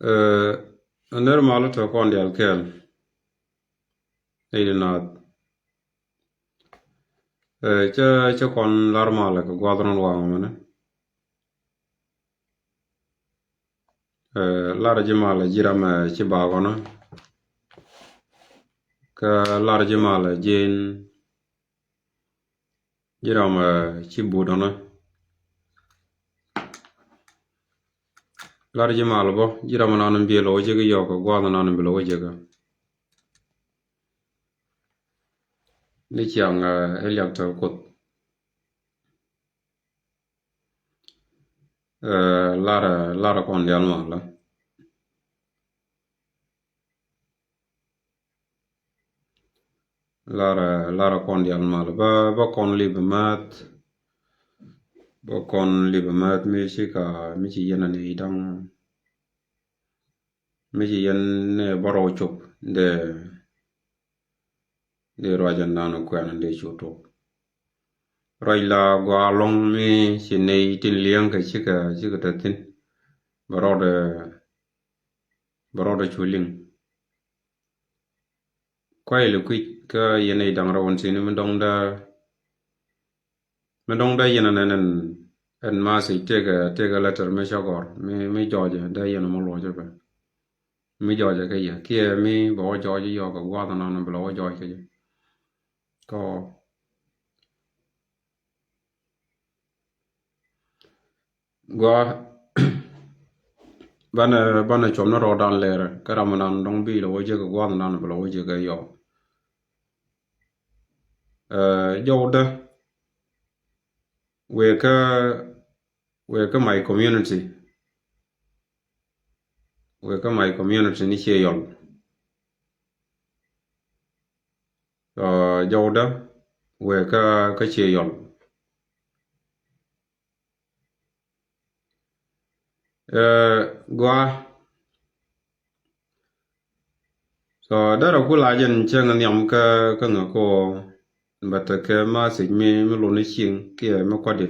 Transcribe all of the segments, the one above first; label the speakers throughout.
Speaker 1: Ner malu to kon dial kel ei na che kon lar mala ko gwadron wa mane lar jimala jirama ci bagona ka lar jimala jin jirama ci budona lar jimala bo jirama nan bielo jege yo ko gwadron nan bilo jege ni chiang eliak to kot lara kon dial mala lara kon dial mala ba kon libe mat ba kon libe mat mi shika mi ci yena ne idang mi ci yen ne baro chop de rajan nanu kwana de chuto rai la gwa long mi ci ne tin liang ka chika tatin baro de chuling kwai le kwit ka yena idang rawon sini mendong da yena nenen en ma si tega letter me shagor mi joje da yena mo loje ba mi joje ka ya kie mi bo joje yo ka gwa na no blo joje ko gwa bana chom na ro dan lere karam nan dong bi lo je ka gwa na no blo je ka yo joda we ka my community ni che yon joda we ka che yon gwa so dara kula jen chen nyam ka ngako bata ke ma si mi lo ni chin ke ma kwa de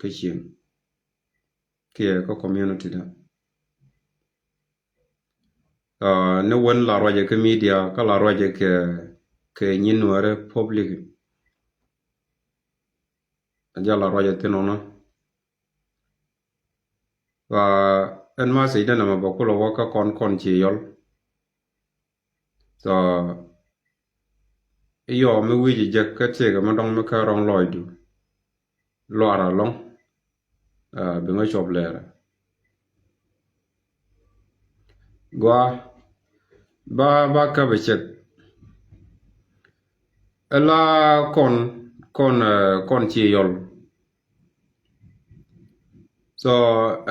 Speaker 1: ke chin ke ko community da ne won la roje ke media ka la roje ke nyin ware public ja la roje tinona wa en ma si dana ma bokulo waka kon chi yol so yo me wiji jek ka te ga madong me ka rong loidu lo ara long be nga chop lera gwa ba ka be chet ela kon chi yol so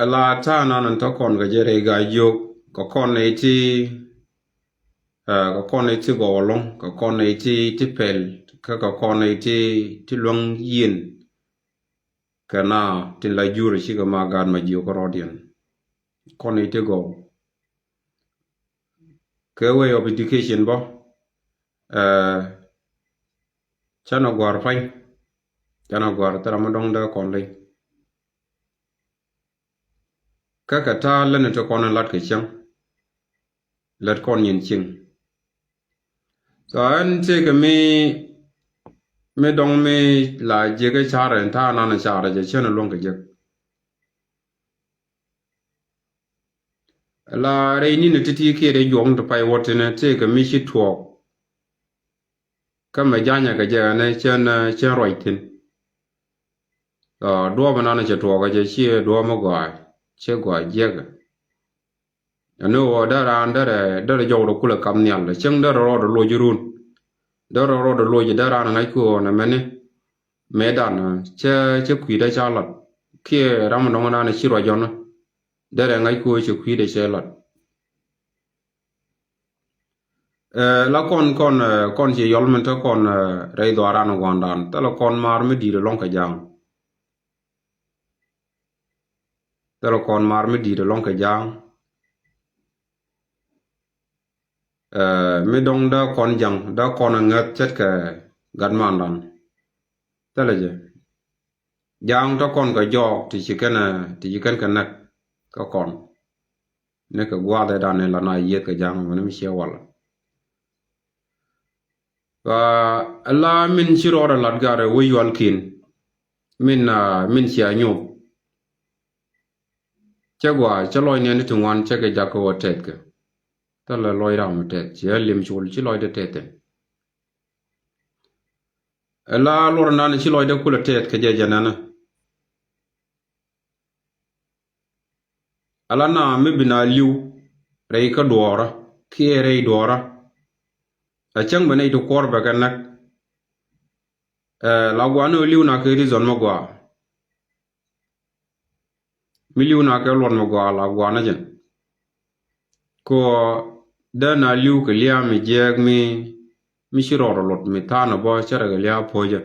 Speaker 1: ela ta nan to kon ga jere ga yo ko kon ne ti ko kon ne ti go long ko kon ne ti pel ka kon ne ti long yin kana tin la jure shi ga ma gan ma jiyo ko rodian kon ne ti go ke way of education bo chana gwar fai chana gwar tara ma dong da kon le ka ta lene to kon lat ke chang lat kon yin ching so an te ke me dong me la je ke chare ta na chare je chana long ke je la re ni ne titi ke re yong to pai wote ne te ke mi shi tuo ka ma janya ke je ne chen roi tin do ba na che tuo ga je chi do ma gwa che gwa je ga no da ran da jo ro kula kam nyal le cheng da ro lo jurun da ro lo je da ran ngai ko na mene me dan che kwi da cha lot ke ram no na ne chi ro jo no da ngai ko che kwi da che lot la kon che yol men to kon re do ran gondan ta la kon mar me di long ka jang ta la kon mar me di long ka jang mi dong da kon jang da kon ngat chet ka gan man dan tele je jang to kon ka jok ti chiken ka nak ka kon ne ka gwada da ne la na yet ka jang wani mi she wala la min shiro da ladgare wo yolkin min sia nyop chagwa chaloy ne ni tungwan chage jako wotet ka tala loy ram tet che lim chul chi loy de tete la lor nan chi loy de kula tet ka je janana ala na mi bina liu rei ka dora ki rei dora a chang bane to korba ka nak la gwano liu na ke rizon magwa mi liu na ke lor magwa la gwana jen ko da na liu ka liya mi jeg mi shiroro lot mi tana bo chara ga liya poje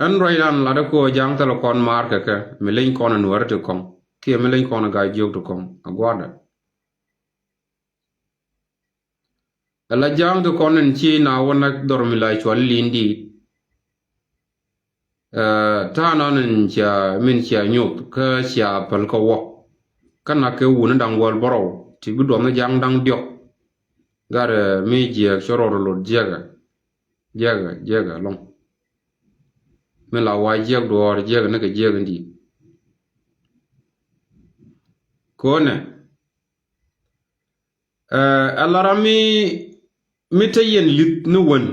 Speaker 1: an roidan la da ko jang talo kon mar ka mi len kon an war to kon ki mi len kon ga jog to kon agwada ala jang to kon en chi na wona dor mi la chwal lindi ta na nen cha min cha nyop ka cha pal ko wo kana ke wuna dang wal boro ti bu do na jang dang dio gar mi je chororo lot jega long mi la wa jeg do jeg na ka jeg ndi kone alara mi ta yen lit ni won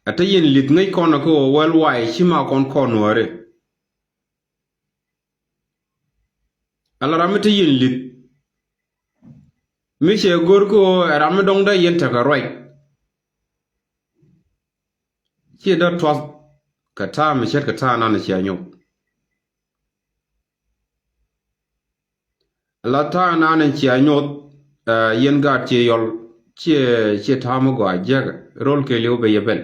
Speaker 1: ata yen lit ngai kono ko wal wai shima kon konore alara mi ta yen lit mi she gor ko ram dong da yen ta ka roi ki da twas ka ta mi shet ka ta na na shi anyo la ta na na shi anyo yen ga che yol che ta mo gwa jeg rol ke liu be yebel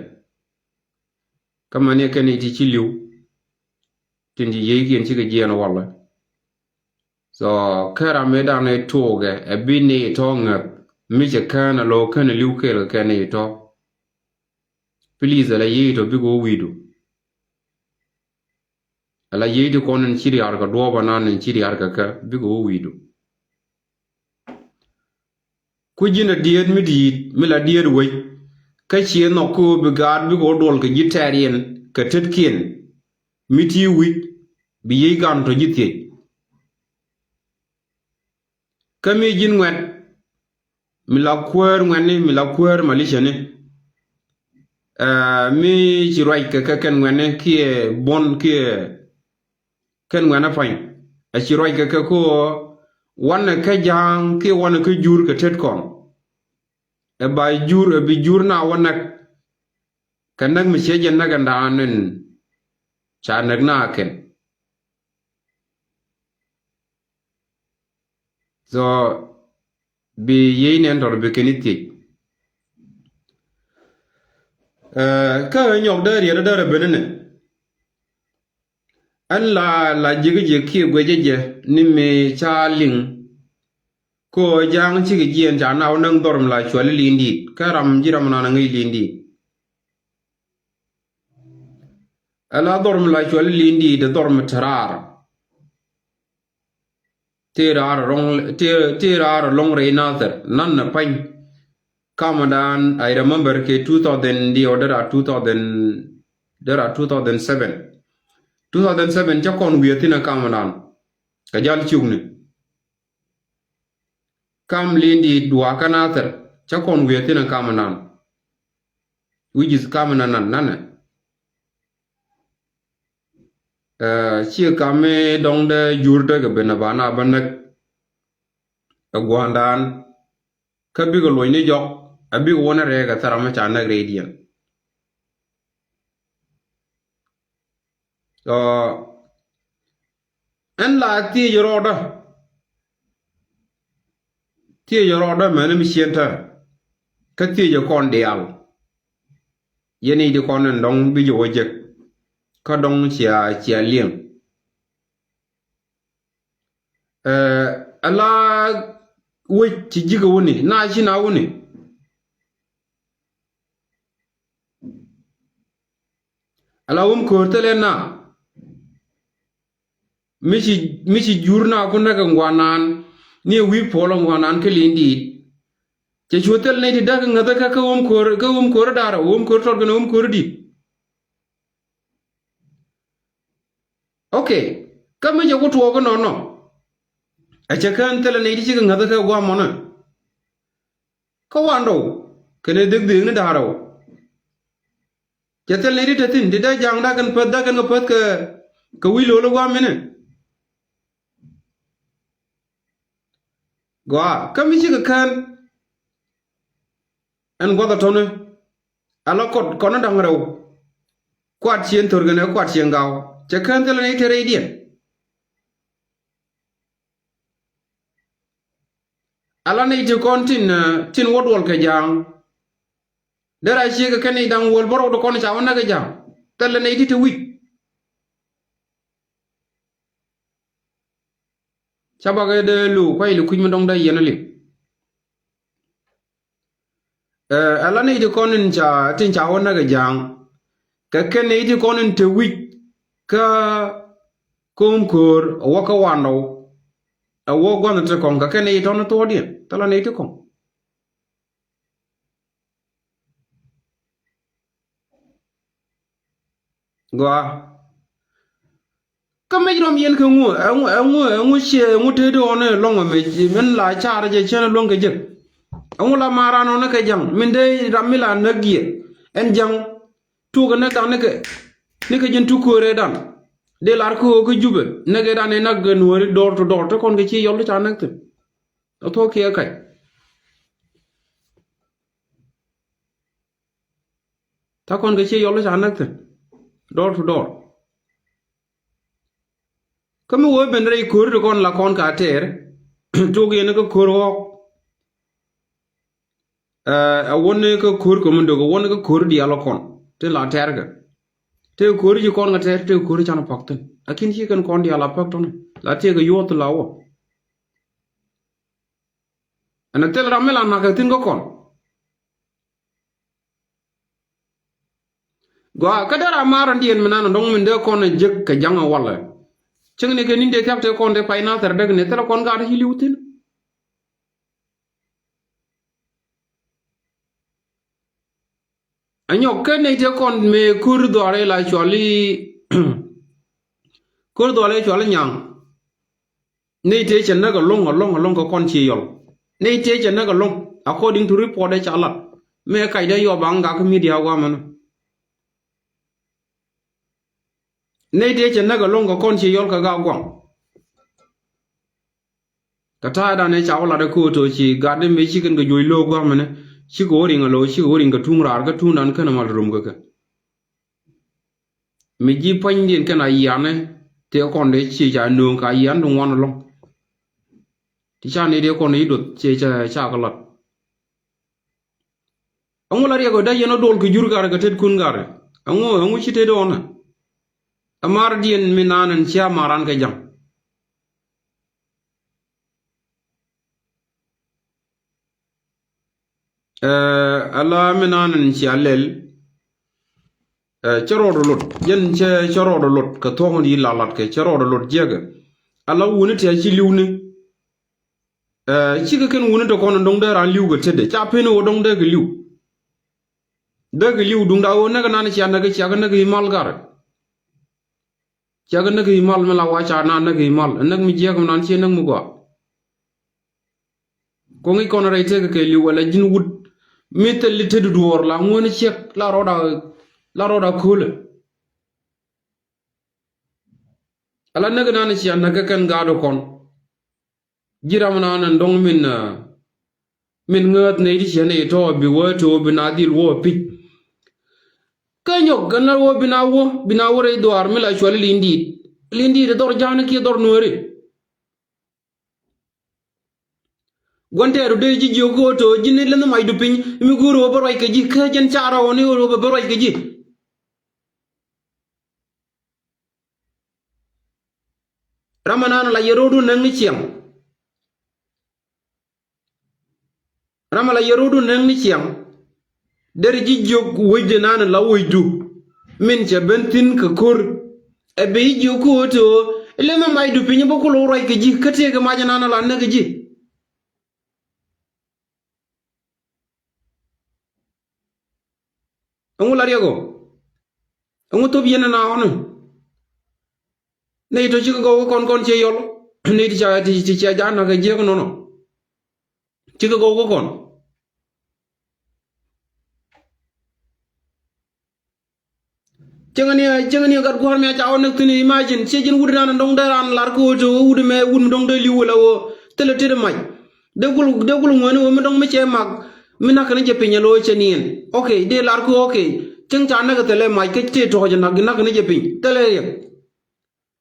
Speaker 1: kama ne ke ni ti chi liu tindi ye yen chi ga je na wala so kara me da ne toge e bi ne to nga mi je kana lo kana liu ke lo ke ne to please la ye to bi go widu ala ye to konen chiri ar ga do bana nen chiri ar ga ka bi go widu ku jina diet mi la diet we ka chi no ko bi gad bi go dol ka gitarien ka tetkin mi ti wi bi ye gan to jitie ka mi jin wet mi la kwer ngani mi la kwer malisha ne mi ci roy ka ken ngane ki bon ki ken ngana fain a ci roy ka ko wana ka jang ki wana ka jur ka tet kon e ba jur e bi jur na wana kanak mi sheje na ga ndanen cha na ken so bi yene ndor bi keniti ka nyok da riya da benene an la jigi ki gwejeje ni me chaling ko jang chigi jien ja na nang dorm la chwali lindi karam jiram na ngi lindi ala dorm la chwali lindi de dorm tarar tirar long re nazar nan na pain kamadan I remember ke 2000 di order 2000 there are 2007 cha kon wietina kamadan ka jal chugni kam lindi dua kanater cha kon wietina kamadan which is kamanan nana chi kame dong de jurde ga bena bana banak agwandan kabigo loyni jok abigo wona rega tarama cha na radian so en la ti yoroda mena mi sienta ka ti yo kon dial yeni di kon ndong bi jo jek ka dong chia lieng ala we ci jiga woni na shi na woni ala ko tele na mishi jurna ko naga ngwanan ni wi polo ngwanan ke lindi che chutel ne ti daga ngada ka kor dara kor tor gna kor di okay kama je ko to ko no a che kan tele ne ti ngada ka gwa mona ko wando kene deg deg ne daro che tel ne ti tin di da jang da kan pad ka wi lo gwa mene gwa kami ji kan en gwa tone ala kono dangrew kwat chien torgane kwat chien gaw che kan tele ne tere dien ala ne je kontin tin wodwol ke jang dara shi ga kane dan wol boro do kono chawana ga jang tele ne ti wi chabaga de lu kwai lu kuny dong da yena li ala ne de konin cha tin cha wona ga jang ka ken ne de konin te wi ka kum kor waka wano a wo gwana te kon ka ken ne to na to dien tala ne te kon gwa kame rom yen ka ngu te do ne long me men la chara je chen long ke je ngu la mara no ne ke jang min de ramila na gie en jang tu ga ne dan ne ke jin tu ko re dan de lar ko jube ne ge dan ne na ge nuori door to kon ke chi yol ta nak te to ke kai ta kon ke chi yol ta nak te door to door kami wo ben rei kur kon la kon ka ter to ge ne ko kur ho a wonne ko kur ko mun do ko wonne ko kur di ala kon te la ter ga te kur ji kon ga ter te kur chan pakten akin ji kan kon di ala pakton la te ga yot la wo ana tel ramela na ka tin ko kon gwa kadara maran dien menana dong min de kon jek ka janga wala ceng ne ke ninde kapte kon de payna ter de ne tele kon ga hili utin anyo ke ne te kon me kur do are la choli kur do le choli nyang ne te chen na ga long ko kon chi yol ne te chen na ga long according to report de chala me kai de yo bang ga ka media wa man ne te chen na ga long ko kon chi yol ka ga gwang kata da ne chawla de ko to chi ga de me chi kan ga joy lo gwa mane chi ko ringa lo chi ko ringa tung rar ga tung nan kana mal rum ga me ji pan din kana yane te kon de chi ja no ka yan dum wan long ti cha ne de kon ne do che cha ka lat angula ri go da yeno dol ko jur gar ga tet kun gar angu chi te do na amar dien me nanan cha maran ga jam ala menanan ci alel cerodo lot yen ce cerodo lot ka tongon yi lalat ke cerodo lot jega ala woni te ci liwni ci ga ken woni to kono dong dara liw ga tede ca peno dong de ga liw dung da o naga nan ci anaga ci aga naga mal gar ci aga naga mal mala wa ca na naga mal nag mi jega nan ci nag mu go ko ngi kono ray te ga liw wala jin wut metel li tedu duor la ngone chek la roda kule ala naga nan ci anaga kan gado kon jiram nan ndong min ngat ne di chene to bi wo to bi na dil wo pi kanyo gana wo bina wo re doar mila chwali lindi de dor jana ki dor nori gonteru de ji jogo to jinne len may du pin mi guru wo boy ke ji ka jen chara woni wo boy ke ji ramanan la yerodu nang ni chiam ramala yerodu nang ni chiam der ji jog wejde nan la wejdu min che bentin ka kur e be jogo to le ma mai du pinyi bo ko lo roi ke ji kate ga ma jana na la na ke ji ngu la riego ngu to bi na onu nei to ji go kon che yolo nei ti cha jana ga je ko no ji go kon jengani gar gwar me chaw nak tini imagine che jin wudana ndong daran lar ko to wudu me wud ndong de liwula wo tele tede mai degul ngone wo ndong me che mag mina kana je pinya lo che nien okay de lar ko okay jeng cha na tele mai ke te to je nag nak ne je pin tele ye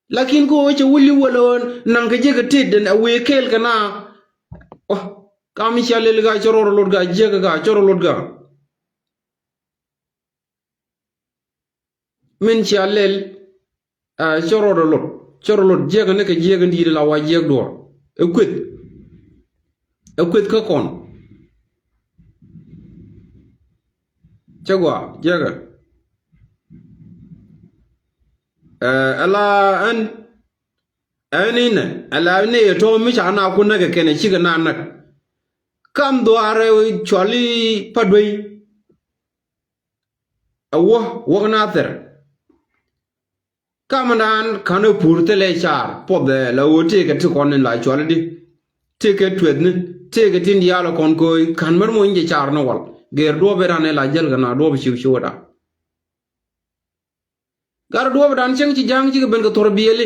Speaker 1: lakin ko che wuli wala nang ke je ke te den we kel kana oh kam inshallah le ga choro lod ga je ga choro lod ga min challel choro lot jega ne ke jega ndi la wa jeg do e kwet ka kon chagwa jega ala an anine ala ne to mi cha na ku na ke kene chi ga na nak kam do are choli padwei wo na ter kamanan kanu purte le char podde la wote ke to kon la chwala di te ke twedne te ke tin dialo kon ko kan mar mo nje char no wal ger do be ran la jel gana do be shi woda gar do be dan cheng ci jang ci ben ko tor biyele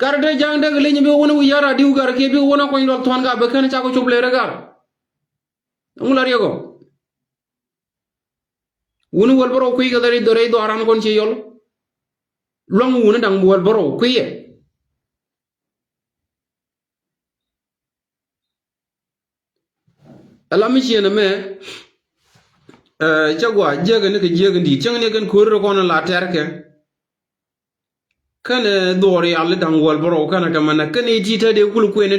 Speaker 1: gar de jang de le nybe wona wu yara diu gar ke bi wona ko ndol ton ga be kan cha ko chuble re gar ngula riego wonu wal boro ko yi ga dari do re do aran kon ci yol long wuna dang buol boro kwiye alami chiena me chagwa jega ne ke jega ndi chang ne kan kur ko na la terke kane dori alle dang wol boro kana kamana kane tita de kul kwene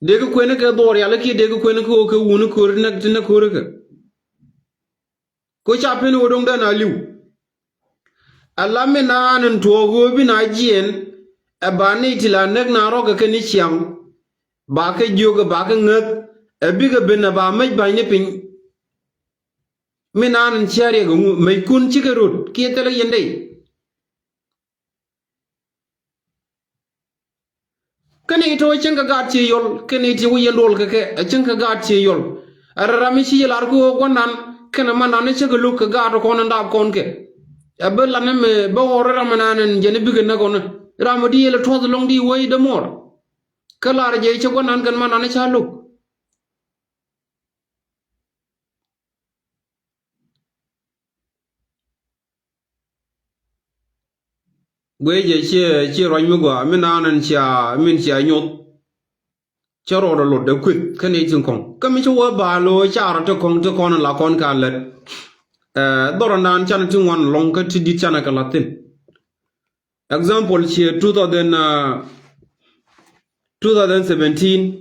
Speaker 1: de ko kwene ke dori alle ki de ko kwene ko ke wuna kur na kur ke ko chapen wodong da na liu alame nanin togo bi na jien e ba ni tila nek na roga ke ni chiam ba ke joga ba ke ngak e bi ga ben ba mai ba ni pin mi nanin chiare go mai kun chi ke rut ki tele yende kane to chen ga ga chi yol kane ti wu yendol ke chen ga ga chi yol arara mi chi lar ko gonan kana manane che ga luk ga to kon ndab kon ke abel la me ba wora ramanan jene biga na gona ramadi ele to long di way de mor kala je ci gonan kan manane cha luk gweje ci roñ mi gwa minanan cha min cha nyot charo lo de kwit kane tin kon kam ci wo ba lo cha to kon la kon ka let dorandan chan tin wan long ka ti di chana ka latin example ci 2017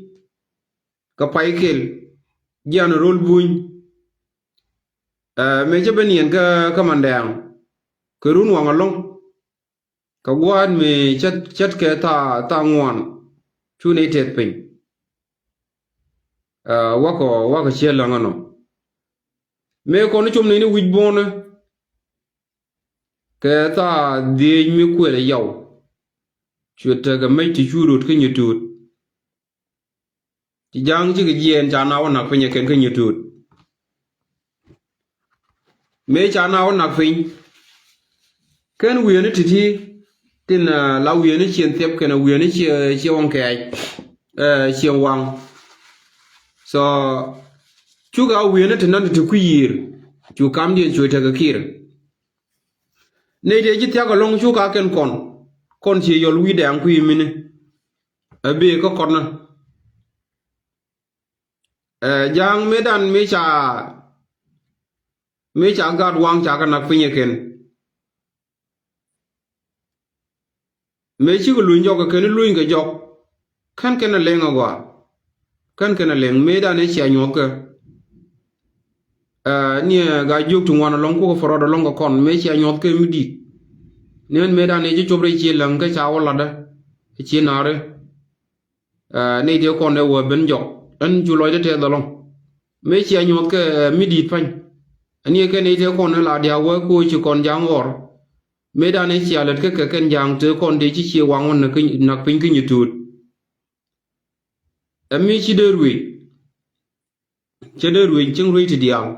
Speaker 1: ka paikel gian rol buñ me je benien ka mandang ka run wang long ka gwan me chat ke ta ngwan chu ne tet pin wako chela ngano me ko no chum ne ni wij bona ke ta de mi kwele yaw chu ta ga mai ti churut ke nyutut ti jang ji ga jien cha na wona pin ke nyutut me cha na wona pin ken wi ne ti tin la wi ne chien tep ken wi ne chi won ke chi wang so chu ga wi ne tin nan ti ku yir chu kam dien chu ta ga kir ne de ji ta ga long chu ka ken kon chi yol wi de an ku yimine be ko konna jang medan me cha gad wang cha ka nak pinye ken me chi ko luin jok ken luin ga jok kan ken lenga gwa kan ken leng medan e cha nyok ni ga juk tu wana long ko foro do long kon me cha nyok ke midi nen medan e ji chobre chi lang ka cha wala da chi nare nei te kon ne wo ben jok an ju loy te da long me chi anyot ke mi dit pan ani ke nei te kon la dia wo ko chi kon jang or me da ne chi alet ke ken jang te kon de chi wang on na pin ki nyutut mi chi de rui che de rui ching rui ti diang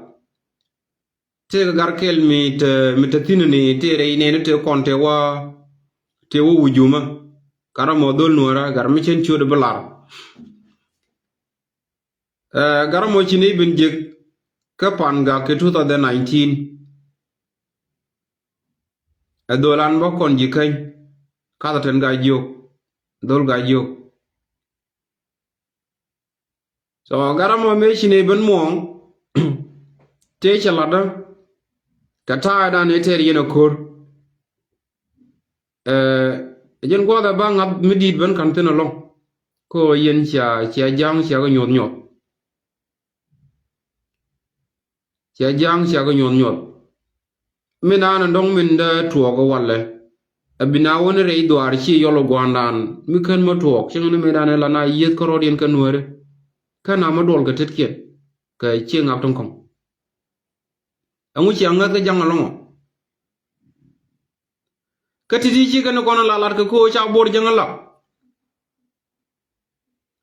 Speaker 1: te gar kel mi te tin ni te re ne te kon te wo wujuma kara modol nuara gar mi chen chu de balar garamo ci ne bin jek ka pan ga ke 2019 dolan ba kon jikai kala ten ga jok dol ga jok so garamo me ci ne bin mo te chalada ka ta da ne ter yena kor jen ko da ba ngab midit ban kan ten long ko yen cha jang cha ga nyot nyot cha jang cha ga nyot nyot mina na ndong min da tuo go walle abina woni re idwar ci yolo gwandan mi kan ma tuok ci ngene me dane la na yet ko rodien kan wore kana ma dol ga tetken ka ci ngap ton kom angu ci anga ka jangalongo ka titi ci kan ko na lalat ka ko cha bor jangala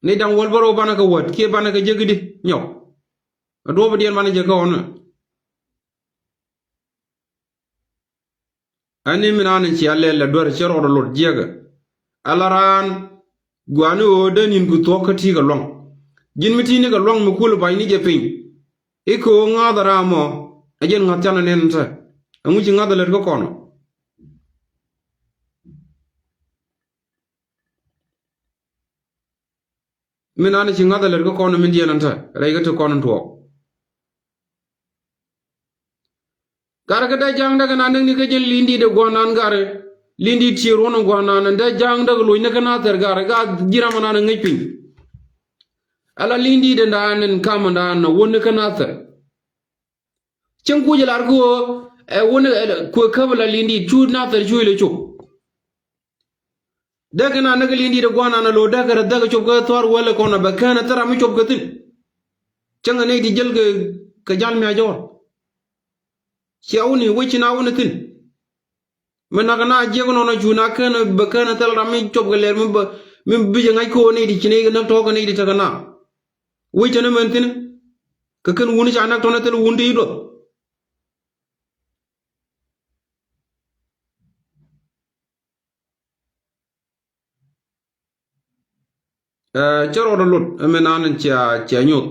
Speaker 1: ne dang wol baro bana ka wat ke bana ka jegidi nyaw do ba dien bana je ka on ani minana ci alle la dor ci rodo lot jega alaran gwanu o danin ku to ka ti ga long jin miti ni ga long mu kulu bay ni je pin iko ngadara mo ajen ngatana nen ta amu ci ngadale ko kono minana ci ngadale ko kono min diena ta rega to kono to gara ga da jang daga nan ni ka jel lindi de gonan gare lindi ci rono gonan da jang daga lo ne kana ter gare ga jira manana ngipin ala lindi de ndanen kamanda na wonne kana ter cin kuje lar ko woni ko kabla lindi chu na ter chu ile chu daga na naga lindi de gwana na lo daga chu ga tor wala ko na bakana tara mi chu ga tin cin ne di jel ka jal mi ajor ci awni wuci na woni tin men naga na jego no na chu na kana bakana tar rami chu ga ler min bije ngai ko ne di cine na to ga ne di taga na wuci na men tin ka kan woni cha na to na tel wundi do chero do lut menanan cha nyot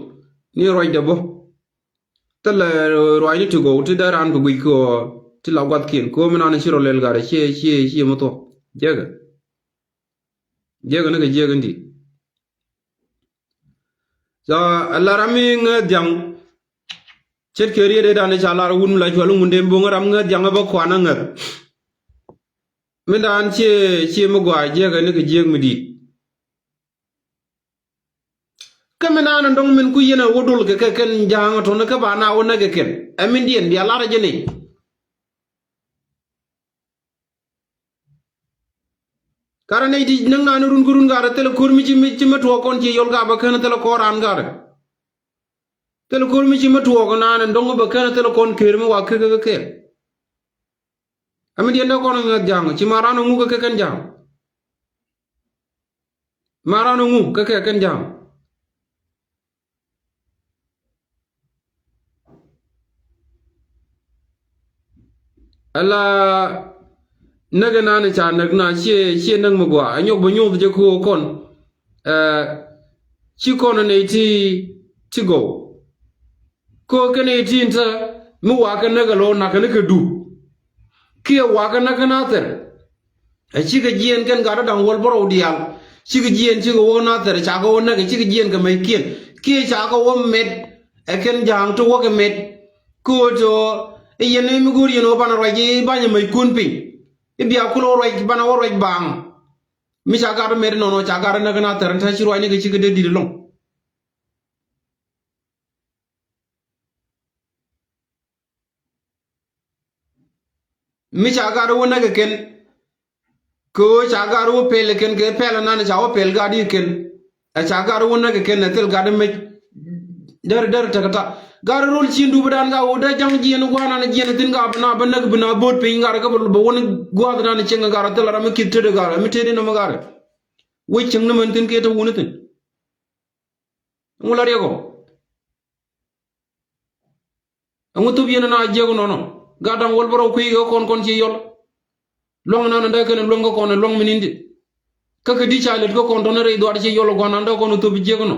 Speaker 1: ni roy de bo tel roy ni to go to daran ko ko ti la gwat kin ko menanan chero lel gare che mo to jega na ga jega ndi so Allah rami ngadjang chet keriye de dan cha la wun la chwalu munde bo ngaram ngadjang ba kwana ngat menan che mo gwa jega ne ga jeg mi di kamena ndong min ku yena wodul ke ken jang to na ka bana wona ke ken amin dien dia lara jene karane di nang na run gurun gara tel kurmi ci ma to kon ci yol ga ba ken tel koran gara tel kurmi ci ma to ko na ndong ba ken tel kon kermi wa ke amin dien da kon nga jang ci marano ngu ke ken jang marano ngu ke ken jang ala naga nana cha nagna che nang magwa anyok bo nyod je ko kon chi kon ne ti go ko kene ti nta mu wa ka naga lo na ka du ke wa ka naga na ter a chi ga jien kan ga da wol boro dial chi ga jien chi go na ter cha go na ga chi ga jien ga mai kien ke cha go wo met e ken jang to wo ga met ko to yene mi gur yeno bana roji banya mai kunpi ibia kulo roji bana wo roji bang mi cha gar mer no cha gar na gana ter ta shiro ani ga ci gede di long mi cha gar wona ga ken ko chagaru pel ken ke pel nan chawo pel gadi ken a chagaru wona ke ken tel gadi me der takata garul chindu budan ga oda jang jien gwana na jien tin ga bana bana bana bot pe ngara ka bo wona gwa na chenga gara tel ram kitte de gara mi tede no magara wo cheng na man tin ke to wona tin ngula rego ngutu biena na jego nono gadam wol boro kuyi go kon ci yol long na nda ken long ko ne long minindi kaka di chalet go kon don re do ci yol go na ndo ko no to bi jego no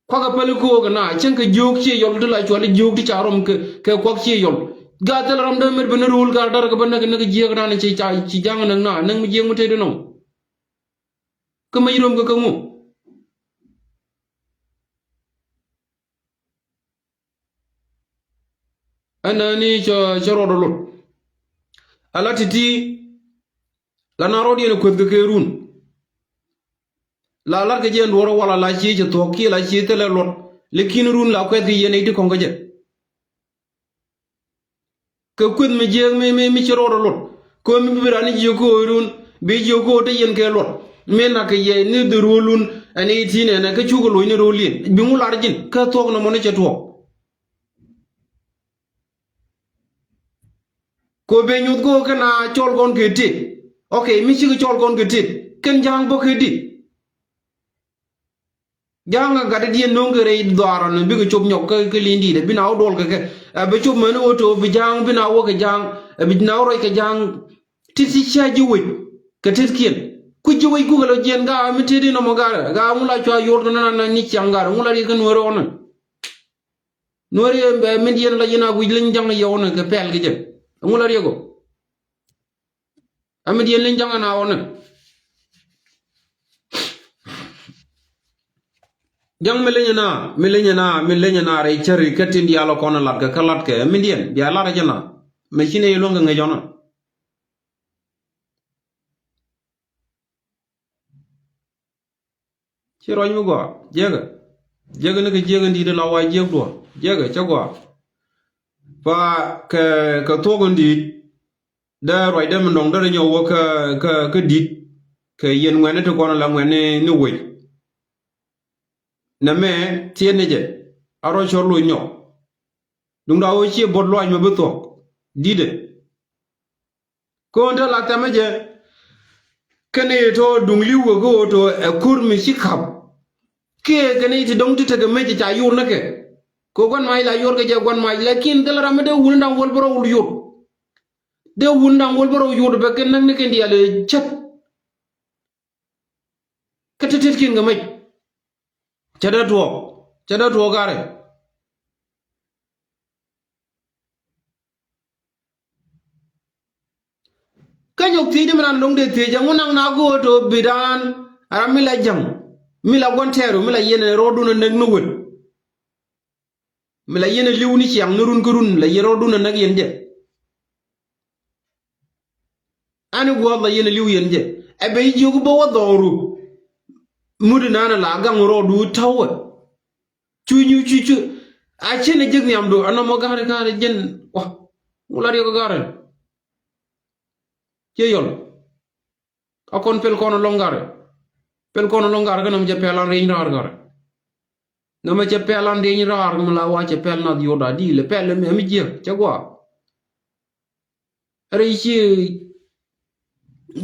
Speaker 1: kwaga pale ko ga na chen ka jog ci yol de la chwali jog di charom ke kwak ci yol gadal ram de mer ben rul gar dar ga ben ga jego na ci ci jang na nang mi jego te de no ka may rom ga mu anani cho rodo lot alatiti lana rodi ne ko ke run la lar ke jen woro wala la ci to ki la ci tele lot le kin run la ko ke yene di ko je ke kun mi je mi ci rodo lot ko mi birani je ko run be je ko te yen ke lot me na ke ye ni de rolun ani tine na ke chugo lo ni rolin bi mu lar jin ka tok na mo ne ci to ko be nyut go kana chol gon ke ti okay mi ci chol gon ke ti ken jang bo ke di janga gada di nongere dwaran bi ko chop nyok ke lindi de binaw dol ke be chop man oto bi jang binaw ke jang bi naw roy ke jang titi chaji wi ke titkien ku ji wi google jen ga mi tedi no mogara ga mula chwa yordo na ni changar mula ri kan woro on nori be min yen la yina wi lin jang yewon ke pel ke je mula ri go am yen lin jang na on jang melenya na re cheri katin dialo kono lat ka kalat ke mindien dia lara jana machine yelo nga jona ci roñ mu go jega ne ke jega ndi de la wa jeg do jega ca go fa ka togo ndi da roy dem ndong da nyowo ka dit ke yen ngene to kono la ngene ni we na me tiene je aro chorlo nyo dum da wo ci bod lo ma beto dide ko nda la tamaje kene to dung liwo go to e kur mi ci khap ke kene ti dong ti tege meje cha yur nake ko gon mai la yor ke je gon mai lakin dal ram de wul ndam wol boro wul yur de wul ndam wol boro yur be ken nak ne ken diale chat katetet kin ga mej cada to gare kanyok ti de man long de te jang nang na go to bidan aramila jang mila gontero mila yene rodu na nag nuwul mila yene liwni ci am nurun kurun la yero rodu na nag yende ani go la yene liw yende e be jogu bo wadoru mudu nana la gang rodu tawa chu a chene jeg nyam do anamo gare jen wa wala yo gare ke yol akon pel kono longare kanam je pelan rein rar gar nama je pelan rein rar mala wa je pel na yoda di le pel me mi je che gwa reichi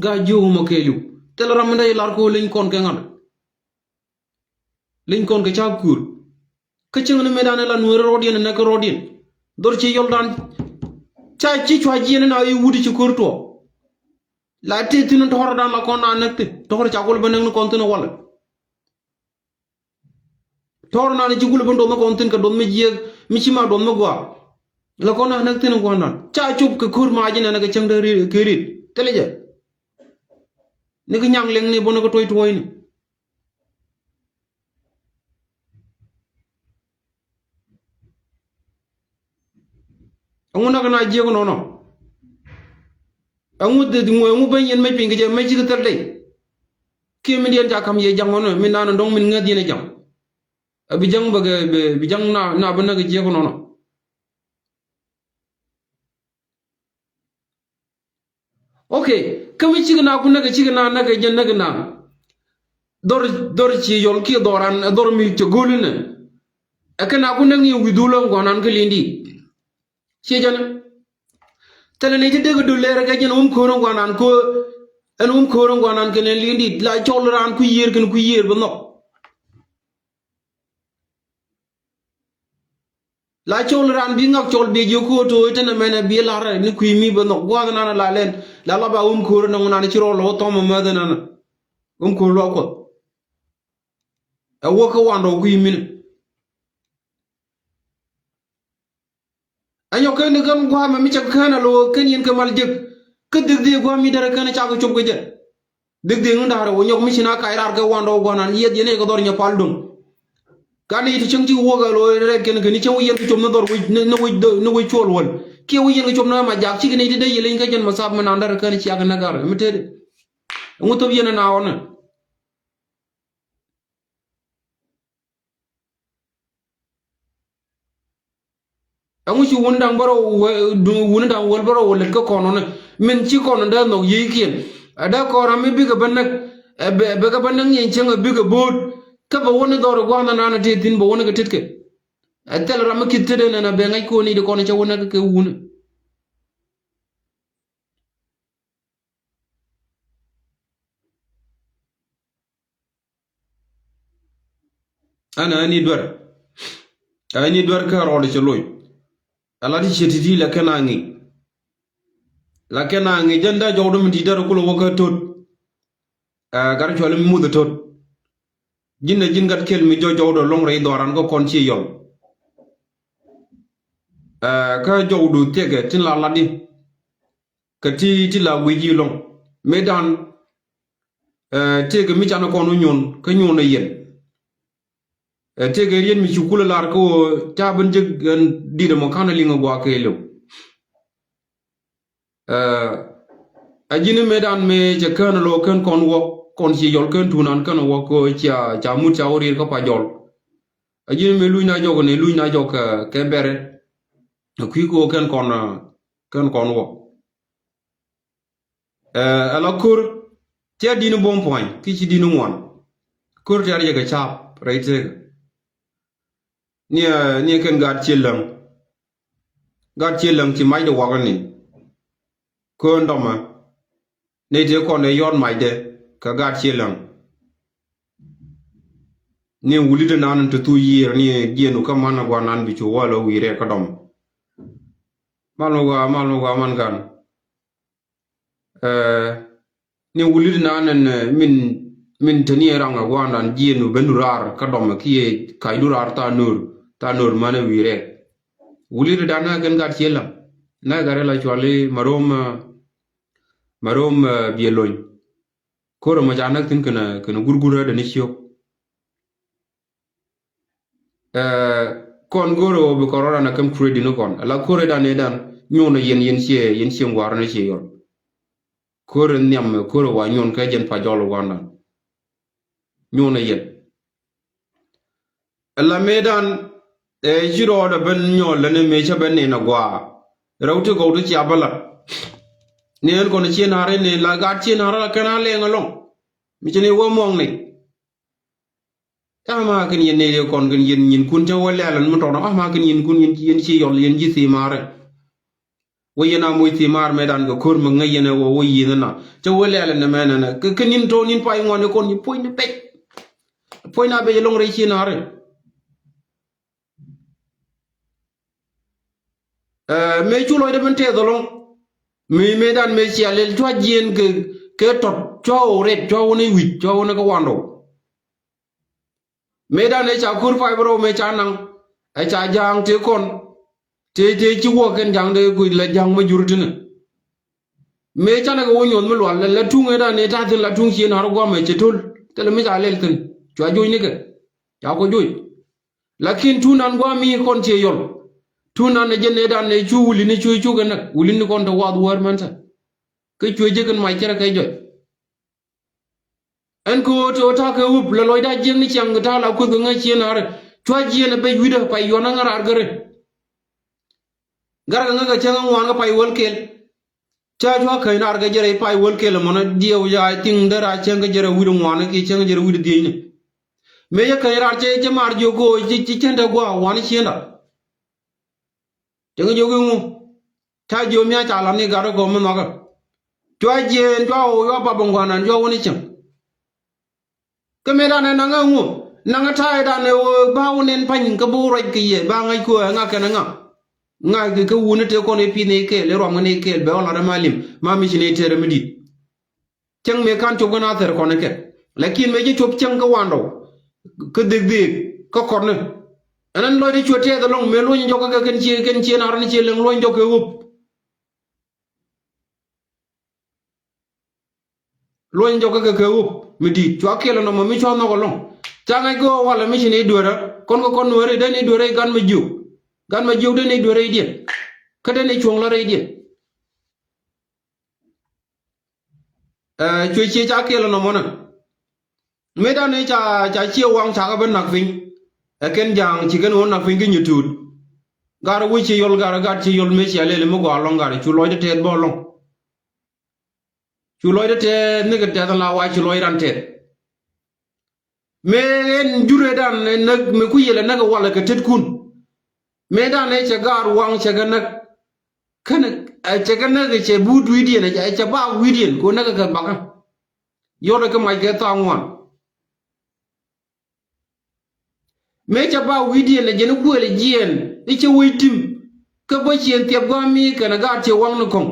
Speaker 1: ga jo mo kelu tel ram ndey lar ko liñ kon ke ngal liñ kon ke cha kur ke ci ngene medane la nuere rodien na ko rodien dor ci yol dan cha ci chwa jine na yi wudi ci kurto la teti no tohor dan la kon na nekte tohor cha gol beneng no kontino wala tohor na ni ci gul ben do ma kontin ka do me je mi ci ma do ma gwa la kon na nekte no gwa nan cha chup ke kur ma jine na ke chang de kerit teleje ni ko nyang leng ni bono ko toy toy ni anguna kana jego nono angu de ngo angu ben yen me pinga je me ci tel day ki mi den jakam ye jangono mi nana ndong min ngadi ne jam abi jang baga bi jang na bana ga jego nono okay kami chigna ku naga chigna naga jen naga na dor chi yol ki doran dor mi to golune akana ku nangi widulon gonan kelindi chi jana tele ne de du lere ga jen koron gonan ko en koron gonan ken lindi la cholran ku yer ken ku yer bo no la cholran bi ngak chol be jo ko to tene mena bi la ra ni ku mi bo no gwa na la len la ba koron na ni chiro lo to mo ma na ko lo ko wo ko wando ku yimin anyo ken kan gwa ma mi chak kana lo ken yen kamal jek ke deg gwa mi dara kana cha ko chop ko je deg ngunda ra wo nyok mi sina kay rar ga wando gwanan yet yene ko dor nya paldum kan yi chang ci wo ga lo re ken ken ci wo yen ko chop na dor no wo chol wol ke wo yen ko chop na ma jak ci ne de yele nga jen ma sab ma ndar kan ci ak nagar mi tede mu to yene na wona angu ci wundang baro wundang wol baro wol ko kono ne men ci kono da no yikin ada ko rami biga banak be ga banak yin cenga biga bot ka ba woni doro gwana nana te tin ba woni ga titke atel ram kittede na be ngai ko ni de kono ci wona ke wuna ana ani dwar ka role ci loy ala di chetiti la kenangi janda jawdo mi didaro kulo woka tot gar chole mi mudo tot jinna jingat kel mi jawdo long ray doran ko kon ci yol ka jawdo tege tin la ladi ka ti la wiji long medan tege mi chana kono nyon ka nyon yen tege yen mi chukula lar ko taban jeg dida mo kana linga gwa kelo ajini medan me je kana lo kan kon wo kon ci yol kan tunan kan wo ko cha mu cha ori ko pa jol ajini me luina jogo ne luina jog ke bere ku ko kan kon wo ala kur tia dinu bon point ki ci dinu won kur tia ye ga chap right ni kan gad chelang ci mai de wagani ko ndoma ne te ko ne yon mai de ka gad chelang ni wuli de nan to tu yir ni gienu ka mana gwa nan bi ci wala wire ka dom malo ga man gan ni wuli de nan min tani ranga gwa nan gienu benurar ka dom ki kay durar ta nur mana wire wuli de dana kan gad chelang na gare la chwali marom bieloñ koro ma janak tin kana gurgura da nisyo kon goro be korora na kam kredi no kon la kore dan edan nyono yen sie ngwar na sie yor kore nyam kore wa nyon ka jen pa jolo wanda nyono yen la medan jiro da ben nyol ne me cha ben ne na gwa rawte go to ci abala neen ko ci naare ne la gat ci naara kana le ngalong mi ci ne wo mong ne ama kan yen ne kon kan yen nyin kun ta wala lan mo tono ama kan yen kun yen ci yol yen ji ci mare wo yena moy ci mar medan go kor ma ngayene wo yina na ta wala lan ne menana kan nin to nin pay ngone kon ni poy ni pej poy na be long re ci naare me chulo de ben te dolong mi medan me ci alel to jien ke tot cho ret cho ne wi cho ne ko wando medan e cha kur fay bro me cha nang e cha jang te kon te ci wo ken jang de ku la jang ma jurtine me cha ne ko nyon me wal la tunga da ne ta tin la tung ci na ro gwa me ci tul te le mi cha lel tin cho joy ne ke cha ko joy lakin tunan gwa mi kon ci yol tunan ne jenne dan ne chu wuli ne chu ga nak wuli ni kon to wad war man sa ke chu je kan mai kera kay joy en ko to ta ke wup la loy da jeng ni chang ta la ko nga chi na re to ji ne be wida pay yona nga rar gare gar nga ga chang wa nga pay wol kel cha chwa kai nar ga jere pai wol ke le mona dio ya ting da ra chen ga jere wi ngwan ke chen ga jere wi di ni me ya kai ra che mar jo go chi chen da gwa wan chen da chen jo go ta jo mi cha la ni ga ro go mo na ga chwa jen chwa o yo ba bong wan jo woni chen ke me da na nga ngu na nga ta da ne o ba wonen pan ka bu ra ki ye ba ngai ko nga ka na nga ke woni te ko ne pi ne ke le ro ne ke be wala malim ma mi ne tere mi di chang me kan chop na ter ko ne ke lakin me je chop chang ka wando ke dig ka ko ne anan lo de chote da long me lo ni joko ka ken chi na ran chi leng lo ni joko up lo ni joko ka up mi di chwa ke lo no mi chwa no ko long chang ai go wala mi ne do ra kon ko kon wore de ni do re gan ma jiu de ni do re di ka de ni chuong la re di chwe chi cha ke lo no mo na me da ne cha chi wang cha ka ben nak fin ken jang chi ken won nak fin ki nyutud gar wi chi yol gar chi yol me chi ale mo gwa long gar chu loy de te bo long chu loy de te ne ga te la wa chu loy ran te me en jure dan nak me ku yele nak wala ka tet kun me da ne cha gar wang cha ga nak kan cha ga nak che bu du di ne cha ba wi di ko nak ka ba ka yo da ka mai ga ta ngwan me cha ba widi le jenu ko le jien ni che witim ka ba chien tiap go mi ka na ga che wang no kong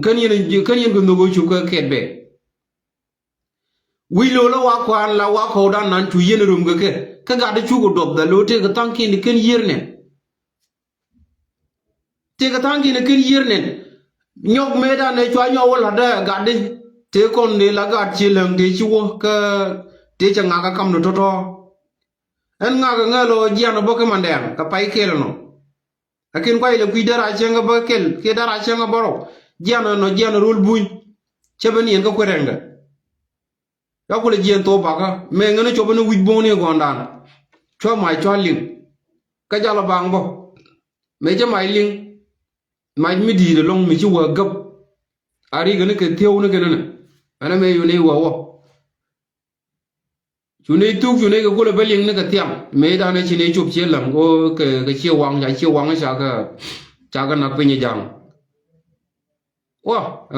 Speaker 1: kan yen go no go chu ka ketbe wi lo la wa kwan la wa ko dan nan tu yen rum ga ke ka ga da chu go dob da lo te ka tan ki ni ken yer ne te ka tan ki ni ken yer ne nyok me da ne chwa nyo wala da ga de te kon ni la ga chi lang de chu ka te cha nga ka kam no to en nga ga ngalo jiano boke mandem ka pai kelo no akin kwai le kuidara chenga bokel ke dara chenga boro jiano rul buñ cheben yen ka kwerenga ya ko le jien to baka me ngene chobano wij bone gondan cho mai cho ling ka jalo bang bo me je mai ling mai mi di de long mi ci wa gap ari gane ke tew ne gane ana me yu ne wa chune tu chune ko le beling ne ka tiam me da ne chine chup che lam go ke che wang cha ka na pinye jang wa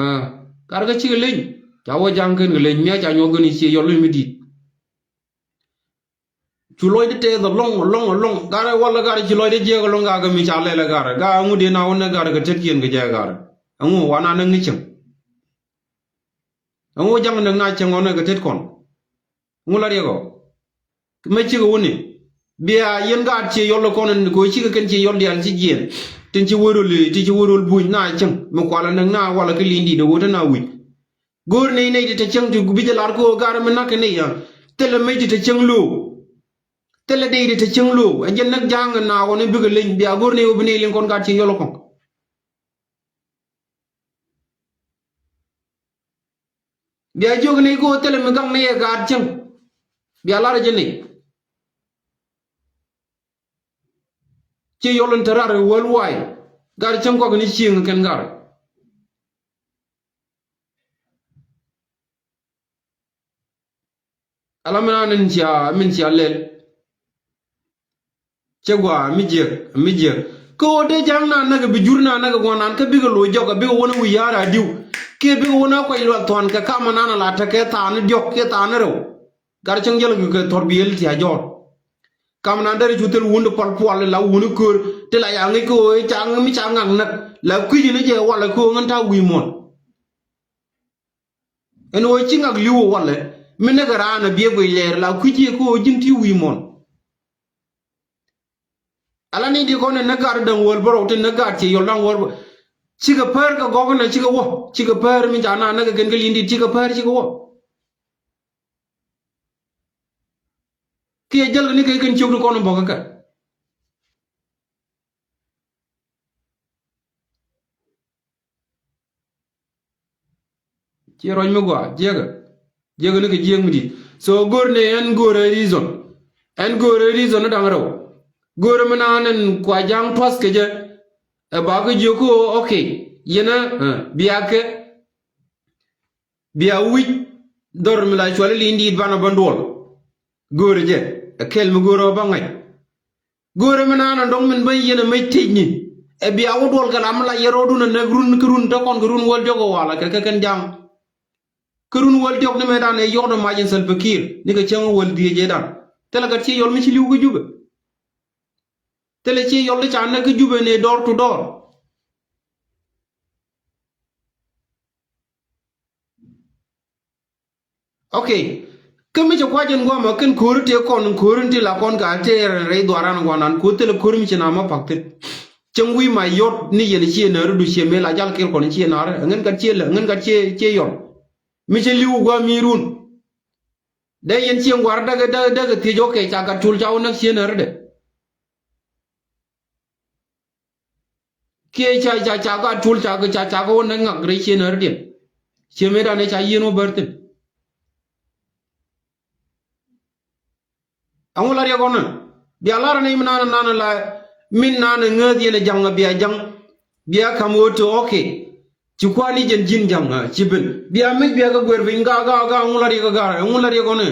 Speaker 1: kar ga chi len cha wo jang ken len mya cha nyo gni che yo le mi di chu loy de te the long gar wala gar chi loy de je ko long ga mi cha le ga ngu de na wona gar ga tet yen ga je gar ngu wana na ngi chem ngu jang na chen ona ga tet kon ngula rego me ci woni biya yen ga ci yollo kono ko ci ken ci yolli al ci jien tin ci worol ti ci worol buñ na ceng mo ko la na wala ke lindi do wota na wi gor ne ne te ceng tu bi jalar ko gar me nak ne ya tele me te ceng lo tele de te ceng lo en jen nak jang na woni bi ga leñ biya gor ne obi ne len kon ga ci yollo kon biya jog ne ko tele me gang ne ga ceng biya lara jeni ci yolon tarar worldwide gar ceng ko ni ci ken gar alamana nen cia min cia lel cegwa mi je ko de jang na naga bi jurna naga gonan ka biga lo joga biga wona wi yara diw ke biga wona ko ilo ton ka kama nana la ta ke ta ni jok ke ta na rew gar ceng jel ke torbiyel ti ajor kam na ndari jutel wundu pal pol la wunu kur te la ya ngi ko chang mi chang nak la kuji ne je wala ko nganta wi mon en wo ci ngak liwo wala mi ne gara na biye boy leer la kuji ko jinti wi mon ala ni di ko ne nagar dan wol boro te nagar ci yol dan wol ci ga par ga gogo na ci ga wo ci ga par mi jana na ga gen ga lindi ci ga par ci ga wo ki jël ni kay gën ci ko no boga ka ci roñ mi gwa jega ni ke jeng mi di so gor ne en gore reason da ngaro gor mi nanen kwa jang twas ke je e ba ga je ko okay yena biake biya wi dor mi la chwale lindi bana bandol gore je kel mi goro bangay gore mi nana ndong min bay yena may tejni e biya wodol kala am la yerodu na negrun kurun to kon kurun wol jogo wala ke ken jang kurun wol jog ne medan e yodo majin sel fakir ni ka ceng wol die je dan tela ga ci yol mi ci liw ko jube tele ci yol ci an ka jube ne door to door okay kemi ci kwajen goma ken korite kon korinti la kon ga te re doran gonan ko tele kormi ci na ma pakte cengui ma yot ni yene ci na rudu ci me la jal kel kon ci na ngeen ka ci la ngeen ka ci yon mi ci liw go mi run de yen ci ngwar daga ti joke ca ka tul jaw nak ci na rede ke ca ga tul ca ga won ngak re ci na rede ci me da ne ca yeno bertin angula re gona bi alara ne minana nana la min nana ngadi le janga biya jang biya kamoto okay ci kwani jen jin janga ci ben biya me biya ga gwer bi ga angula re gona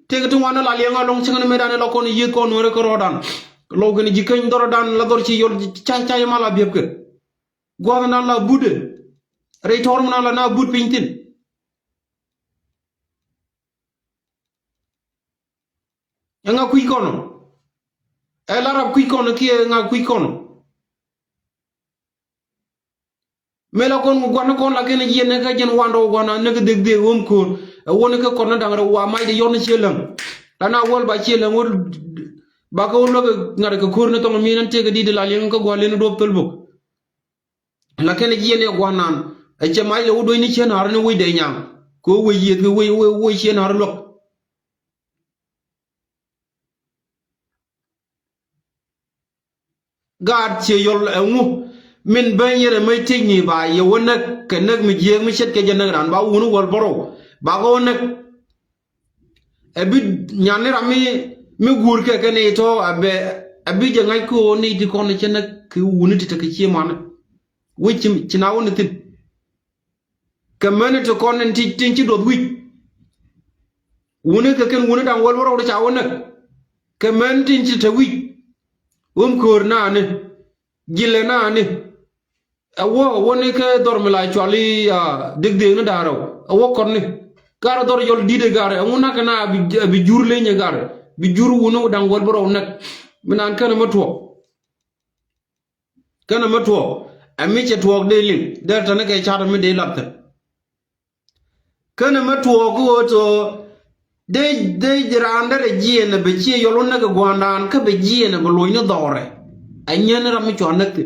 Speaker 1: tege tu wana la lianga long chingana medane la kon yi kon wore ko rodan lo gani jikany dorodan la dor ci yol cay mala biep ke gona na la bude re torm na la na bud pintin nga kuy kono e la rab kuy kono ki nga kuy kono mela kon gona kon la gene yene ka jen wando gona ne ka deg deg wom ko wona ka kono dangara wa may de yon ci lam dana wol ba ci lam wol ba ko lo ngara ka korne to mi nan tege di la len ko gole no do tolbo la ken yene gonan e ci may le wodo ni ci na har ne woy de nyam ko woy yet ko woy ci na har lo gad ci yol ngu min ban yere may tegni ba ye wona ke nak mi je mi set ke je nak ran ba wonu wol boro ba ko nak e bi nyane rami mi gur ke ne to abe je ngay ko ni di ko ne ci nak ku wonu ti ke ci man wi ci na wonu tin ke mene to kon ti tin ci do wi wonu ke ken wonu dan wol boro da ca wonu ke men tin ci te wi kor na ne gile na ne awo woni ke dormi la chwali deg deg na daro awo kon ne gara dor yol dide gare amuna kana bi jurle nye gare bi juru wono dan wol boro nak minan kana matwo ami che twok de lin der tan ke chara mi de lapta kana matwo ko to de jiranda re jiene be chi yolo na ga gwandan ka be jiene go loino dore anyen ram mi chonak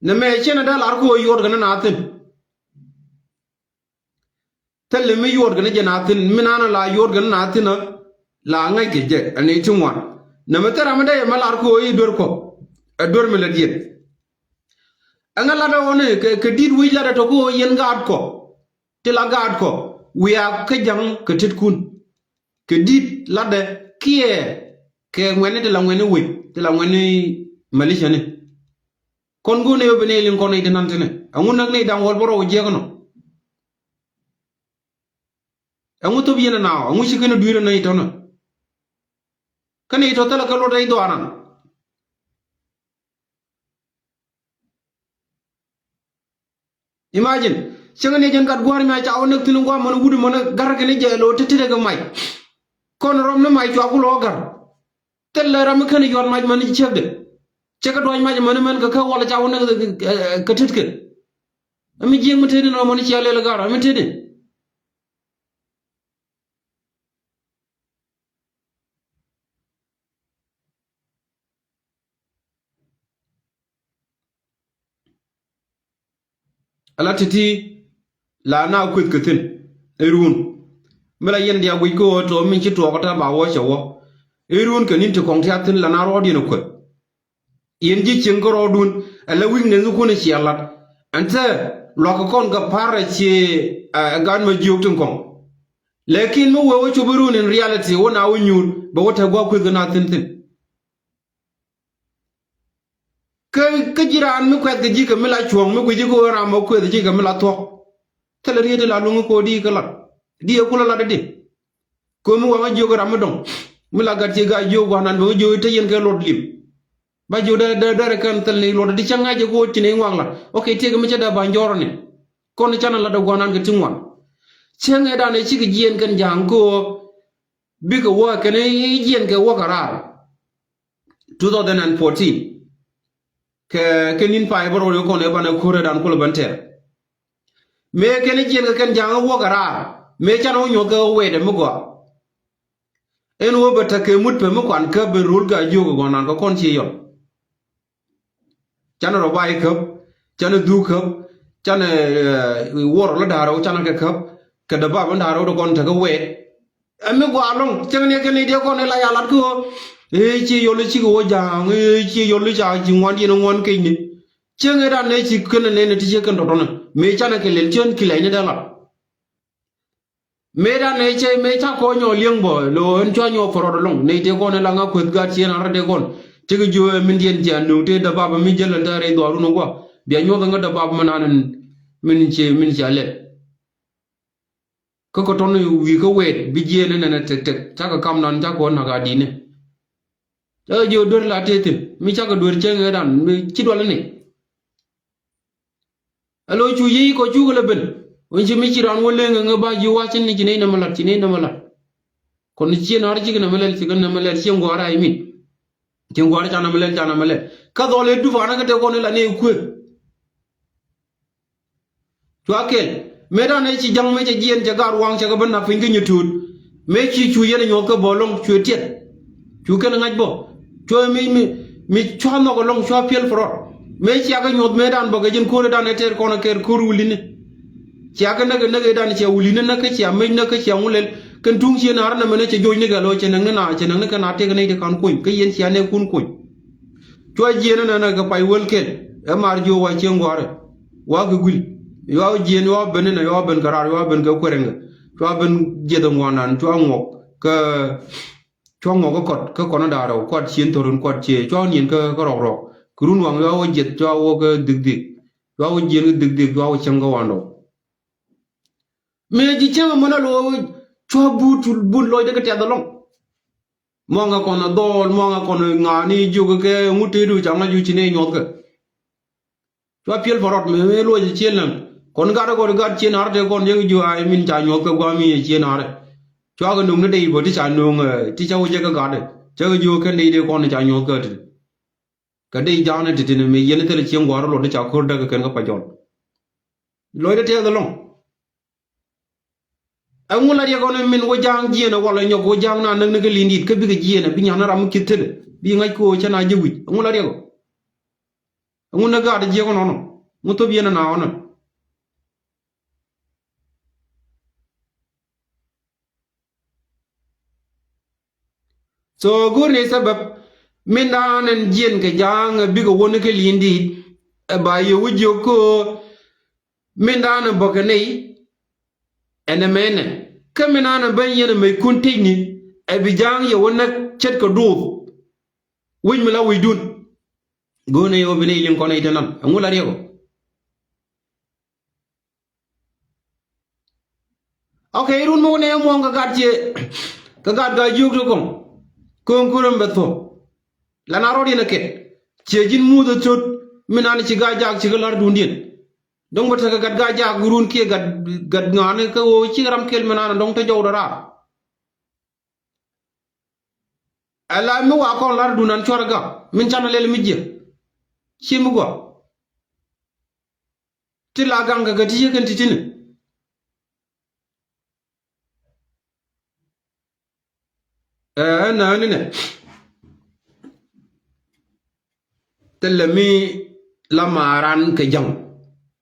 Speaker 1: na me chena dal ar ko yor gana natin telle me yor gana janatin minana la yor gana natin la ngai ke je ani chungwan na me tara me de mal ar ko yi dor ko dor me la diet anga la da woni ke dit wi la da to ko yen gad ko te la gad ko wi a ke jang ke tit kun ke dit la de kie ke ngene de la ngene wi de la ngene malisha ne kon gune yo bene lin kono idanantene angun nak ne dan wol boro jegono angu to biyena naw angu shikena duira na itono kane ito tala kalo dai do anan imagine sengane jen kat gwar ma chaw nak tinu gwa man wudu man garga ne jelo tetide ga may kon rom na may chaw lo gar tel ram kan yor maj man ci chegde ceka doñ ma man ka wala chaw na ka tetke ami jeng mu tede no man ci yalla gar ami tede ala titi la na kwet ketin erun mala yende ya ko to min ci to ta ba wo chawo erun kanin to kong tin la na ro di no ko yen ji cin ko rodun ala wing ne ko ne ci yalla anta lo ko kon ga para ci gan ma jiok tun kon lekin mu wo chuburun in reality wona wunyur ba wata gwa ku gana tintin ke jiran mi kwet ji ka mi la chuong mi ku ji ko ra mo ku ji ka mi la to tele ri de la lu ko di ka la di ko la de ko mu wa ma jogo ra mo dong mi la ga ci ga jogo nan ba jogo te yen ke lot lim ba jo da kan tel ni lot di changa je go ci ne ngwang la okay te ga mi ca da ba njoro ne kon chana la da go nan ga ci ngwan chenge da ne ci ga jien kan jang ko bi ka wa ka ne jien ka wa ka ra 2014 ke nin pa boro yo kon e bana kore dan ko banter me ke ni jien kan jang wo gara me chan o nyoga we de mugo en wo bata ke mut pe mu kwan ka be rul ga jogo gonan ko kon ci yon chan ro bai kap chan du kap chan wor la daro chan ka da ba ban daro do kon ta ga we ame go along chan ne ke ni de kon la ya lat ko chi yo le chi go jang chi yo le ja ji ngwan di no ngwan ke ni chenge da ne chi ken ne ne ti che kan do na me cha na ke le chen ki lai ne da la me da ne che me cha ko nyo lieng bo lo en cho nyo foro do long ne te ko ne la nga kwet ga chi na ra de kon chi ge jo min dien ja no te da ba mi jel da re do ru no go bia nyo ga da ba ma nan min che le ko ton wi ko we bi je ne ne tek tek cha ka kam nan cha ko na ga di ne jo dor la tetin mi chaga dor chenge dan mi ci dole ni alo chu yi ko chu la ben won ci mi ci ran wole nga ba ji wa ci ni ci ne na malat kon ci na arji na malal ci na malal ci ngora ay mi ci ngora ta na malal ka dole du fa na ka te ko ne la ne ku to akel me da ne ci jang me ci jien ja gar wang ca ga ban na fin ga nyutut me ci chu yene ñoo ko bolong chu tiet chu ken ngaj bo cho mi cho no ko long cho piel fro me ci aga nyot me dan boga jin ko dan eter ko na ker kur wuline ci aga naga dan ci wuline na ka ci amay na ka ci amulel kan tung ci na har na mena ci joy ne galo ci nang na ka na te ne de kan ko ke yen ci ane kun ko cho jien na ga pay wol ken e mar jo wa ci ngore wa ga gul yo jien yo ben na yo ben garar yo ben ga ko renga to ben jedo ngonan to ngok ka cho ngò có con nó đào đầu quạt chiến thổi luôn quạt chè cho nhìn cái rọc rọc cứ luôn hoàng cho giật cho cái đực đực cho chiến cái đực đực cho chẳng có hoàn đâu mẹ chỉ chẳng mà nó lo cho bút lôi cái tiền đó lắm mong cái con nó đòn mong cái con ngà ni dù cái ngút tê đuôi chẳng là dù chỉ này nhọt cái cho phiền phật mẹ lôi chỉ chiến lắm con gạt chiến hard để con những dù ai mình trả nhọt cái qua mình chiến hard cho cái nung nó đi bởi cha nung thì cháu chơi cái gạt chơi cái vô cái đi để con cha nhổ cái đi giao này thì mình yên thế là chiang quá rồi để cháu khơi ra cái phải chọn lối để theo đó luôn ông là đi con mình có giang gì nó gọi là nhổ có giang nào nâng cái liền đi cái bị cái gì này bị nhà nó làm kít thế bị ngay cô cho nó vui ông là đi ông là gạt gì con nó ông tôi biết nó nào nó so gur ne sabab min danen jien ke jang bigo won ke lindi ba yo wujo ko min dan bokane ene mene ke min an ban yene me kuntini e bi jang yo won chet ko do win mi la wi dun gone yo bi ne yin ko ne tanan ngula rego okay run mo ne mo nga gatje ka gat ga juk ko konkurum beto la na rodi na ket cejin mudo tot minani ci gajak ci galar dundien dong bata ka gad gajak gurun ke gad ngane ka o ci ram kel minana dong ta jawdara ala mi wa kon lar dunan chorga min chanalel mijje ci mu go ti la ganga ga ti kan titine na ne telmi la maran ke jang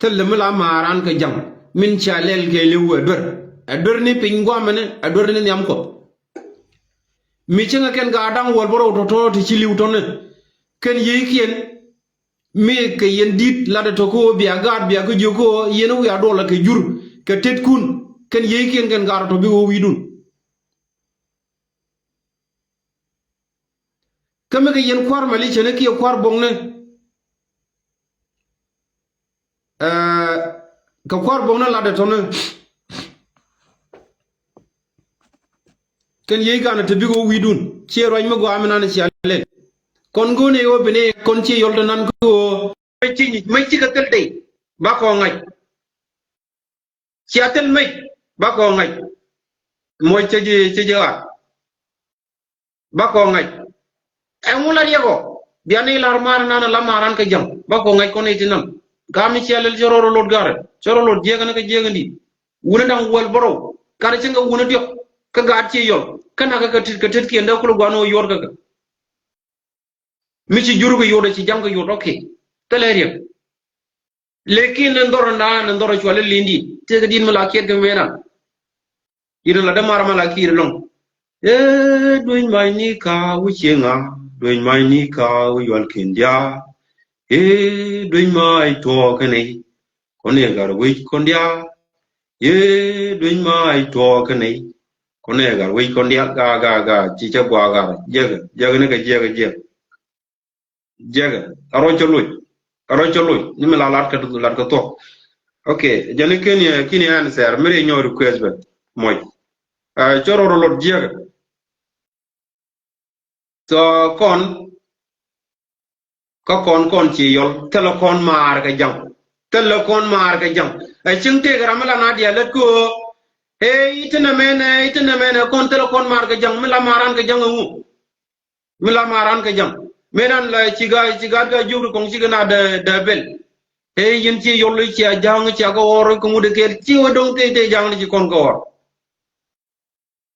Speaker 1: telmi la maran ke jang min chalel ke lewu ador ni pingwa mane ador ni nyam ko mi chenga ken ga dang wol boro to ti ci liw ton ken yi kien me ke yen dit la de toko bi agad bi ko joko yen wi ado la ke jur ke tet kun ken ye ken ken gar to bi wo wi dun kame ke yen kwar mali chene ki kwar bongne ka kwar bongne la de tone ken ye gan to bi wo wi dun che roñ ma go amina na ci ale kon gone yo bene kon ci yol nan ko mai ci ka tel day ba ko ngay ci atel mai ba ko ngay moy ci wat ba ko ngay e mula yego biani lar mar nana lamaran ka jam ba ko ngay ko ne tinam gami ci alel jororo lot gare jororo lot jega na ka jega ndi wuna dang wal boro kare ci nga wuna diok ka gaat ci yol kana ka tet ki ndaw ko gwano yor ka mi ci juru ko yoda ci jang ko yor okay teleria lekin ndoro ci wala lindi te ga din mala kiet ga mena ira la da mar mala ki long doin mai ni ka wuce nga doin mai ni ka yol kindia doin mai to kane kone gar wi kondia doin mai to kane kone gar wi kondia ga ci ca gwa gar jega ne ka jega aro choloy ni mala lat ka to okay jani kini an ser mere ñoo request be moy chororo lot jega so kon ci yol telefon maar ka jang ay cingte garamala na dia let ko itena mene kon telefon maar ka jang mila maran ka jang menan la ci ga jubru kon ci gana de bel yin ci yol ci jang ci ga wor ko mu de kel ci wodong te jang ci kon ko wor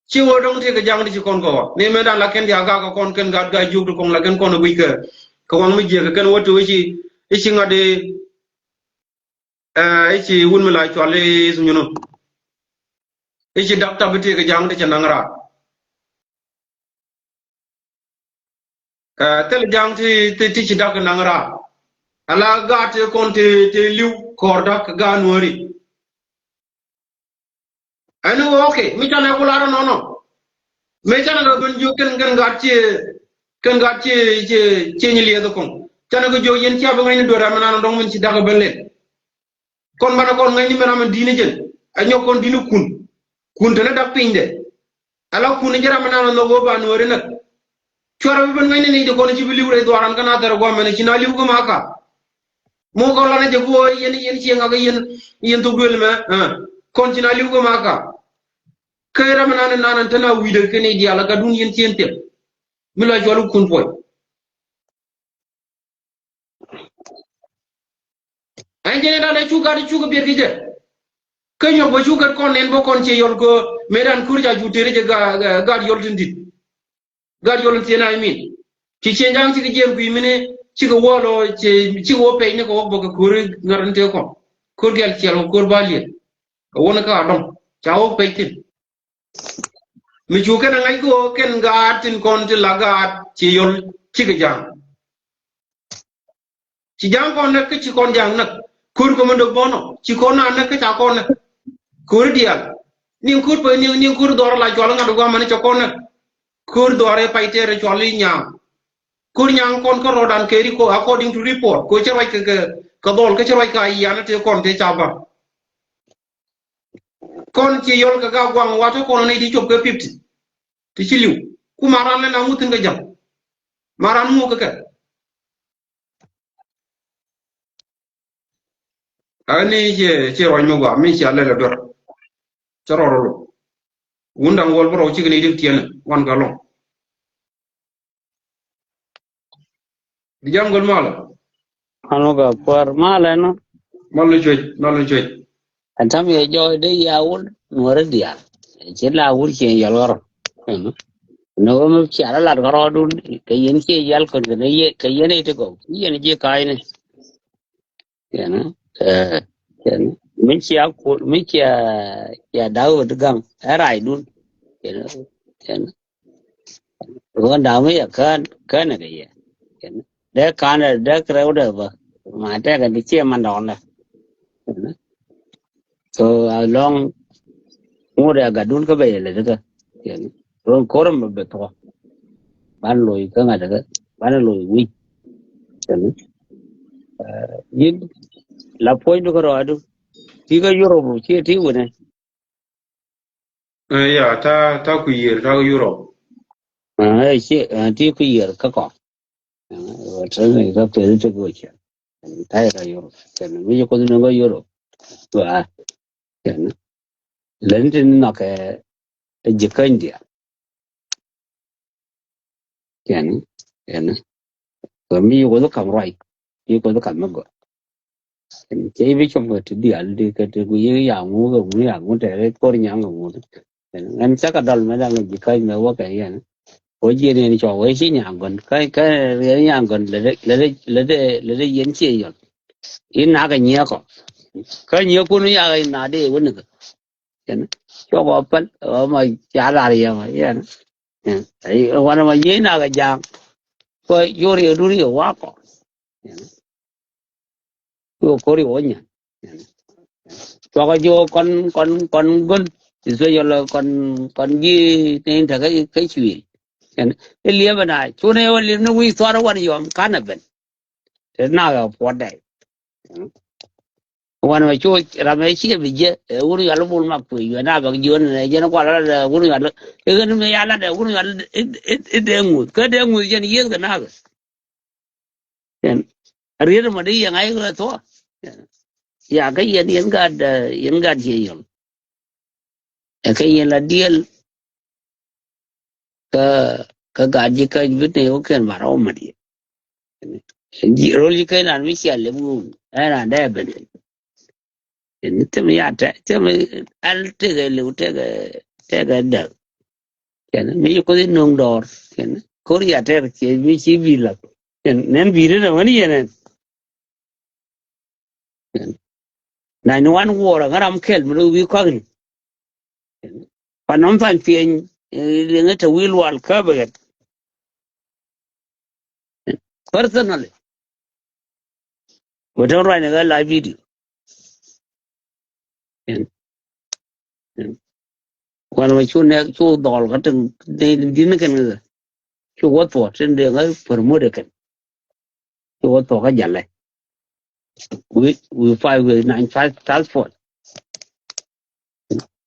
Speaker 1: ci wodong te ga jang ci kon ko wor ni medan la ken dia ga kon ken ga jubru kon la ken kon wi ka wang mi je ka ken woto ci ngade ci wun mi la ci wale suñu no ci dakta bi te ga jang ci nangara tel jang ti ci dak nangara ala ga te kon te liw korda ga nori anu okay mi tane ko la no me tane do ben jo ken ga ci ñi lié ko tane ko jo yen ci ab ngay do ra manana dong min ci daga belen kon bana kon ngay ni mena man diine jël ay ñokon diinu kun tane dak pinde ala kun jara manana no go ba nori nak chora bi ban ngay ni de ko ci bi liwre do ran kana dara go mena ci na liw ko maka mo ko la na je go yen ci nga ga yen to gol ma kon ci na liw ko maka kay ramana nanan tana wiide kene di ala ga dun yen ci ente mi la jolu kun boy ay jene da chuga bier gije kanyo bo chuga kon nen bo kon ci yol ko medan kurja jutere je ga yol tindit ga yol tina min ci cenjang ci jem bi mine ci go wolo ci wo pe ne ko bo ko kur ngarante ko kur gel ci al kur balien ko wona ka dom chawo pe tin mi chuga na ngai ko ken ga tin kon ti laga ci yol ci ga jang ci jang kon nak ci kon jang nak kur ko mando bono ci ko na nak ca ko nak kur dia ni kur pe ni kur dor la jol ngado go man ci ko nak kur dore paitere joli nyam kur nyang kon ko rodan keri ko according to report ko ci way ka dol ka ci way ka yana te kon te chaba kon ci yol ka ga gwang wato ko ne di chop ka 50 ti ci liw ku maran na mutin ga jam maran mu ka ani ci roñ mo gwa mi ci alle la dor ci rorolo wundang wol boro ci gni dik tiene wan ga long di jangol mala
Speaker 2: ano ga por mala no
Speaker 1: malu joj
Speaker 2: atam ye jo de yaul nuara dia che la ul che yalor no mo cha la garo dun ke yen che yal ko ne ye ke yen ite go yen je kai ne yana min chia ko min chia ya dawo de gam arai dun yana ron da me ya kan ne ke ye yana de kan de crowd ba mà thế cái chia mà đó là so long ngô ra ga dun ka be le daga yani ron koram be to ban loy ka nga daga ban loy wi yani yin la point ko ro adu ti ga yoro bu ti ti wona
Speaker 1: ya ta ku yir ta Europe.
Speaker 2: ai che ti ku yer ka ko tra ne ga pe te ko che tai ra yoro yani mi ko no ga yoro wa yani len tin na ka je ka india yani yani ko mi ko do kam rai mi ko do kam ma chế với trong người thì đi ăn đi cái cái nhà ngủ cái ngủ nhà ngủ để có đi nhà ngủ em chắc cái đó mới đang làm gì cái mà quá cái này có gì này cho cái gì nhà gần cái nhà gần lấy yên chế rồi yên nào cái nhà cái nhà của nó nhà cái nào để quên được cái cho vào phân mà trả lại rồi mà vậy ấy quan mà gì nào cái giang có vô đi đủ đi quá có đi ổn nhỉ cho cái vô con gun thì giờ là con gì nên là cái chuyện cái liệp này chỗ này liệp nó quy xóa nó quan yom cá nè bên thế nào là phật đấy quan mà chỗ làm mấy chiếc bây giờ uống cái lúc buồn mặc quỷ rồi nào bằng dương này giờ nó qua là uống cái lúc cái nó mới ăn là uống cái lúc ít đêm ngủ cái đêm ngủ cho nên cái nào cái riêng mà đi yang ai cái thôi ya cái yên gạt gì yom cái yên là deal ka gaji ka bite oken maro mari roli kai na mi sia le mu era da ben ni tem ya ta tem al te ga le te ga da ken mi ko din nong dor ken ko ya te ke mi chi bi la ken nen bi re wani yen na ni wan wo ra garam kel mu wi ko ni pa nom fan pien le ngata wil wal ka ba personally we don't write a live video quan mà chú này chú đòn cái từng đây đi nó cái nữa chú có tổ trên đường ấy phần mua được cái chú có tổ cái gì này we five with 95 transport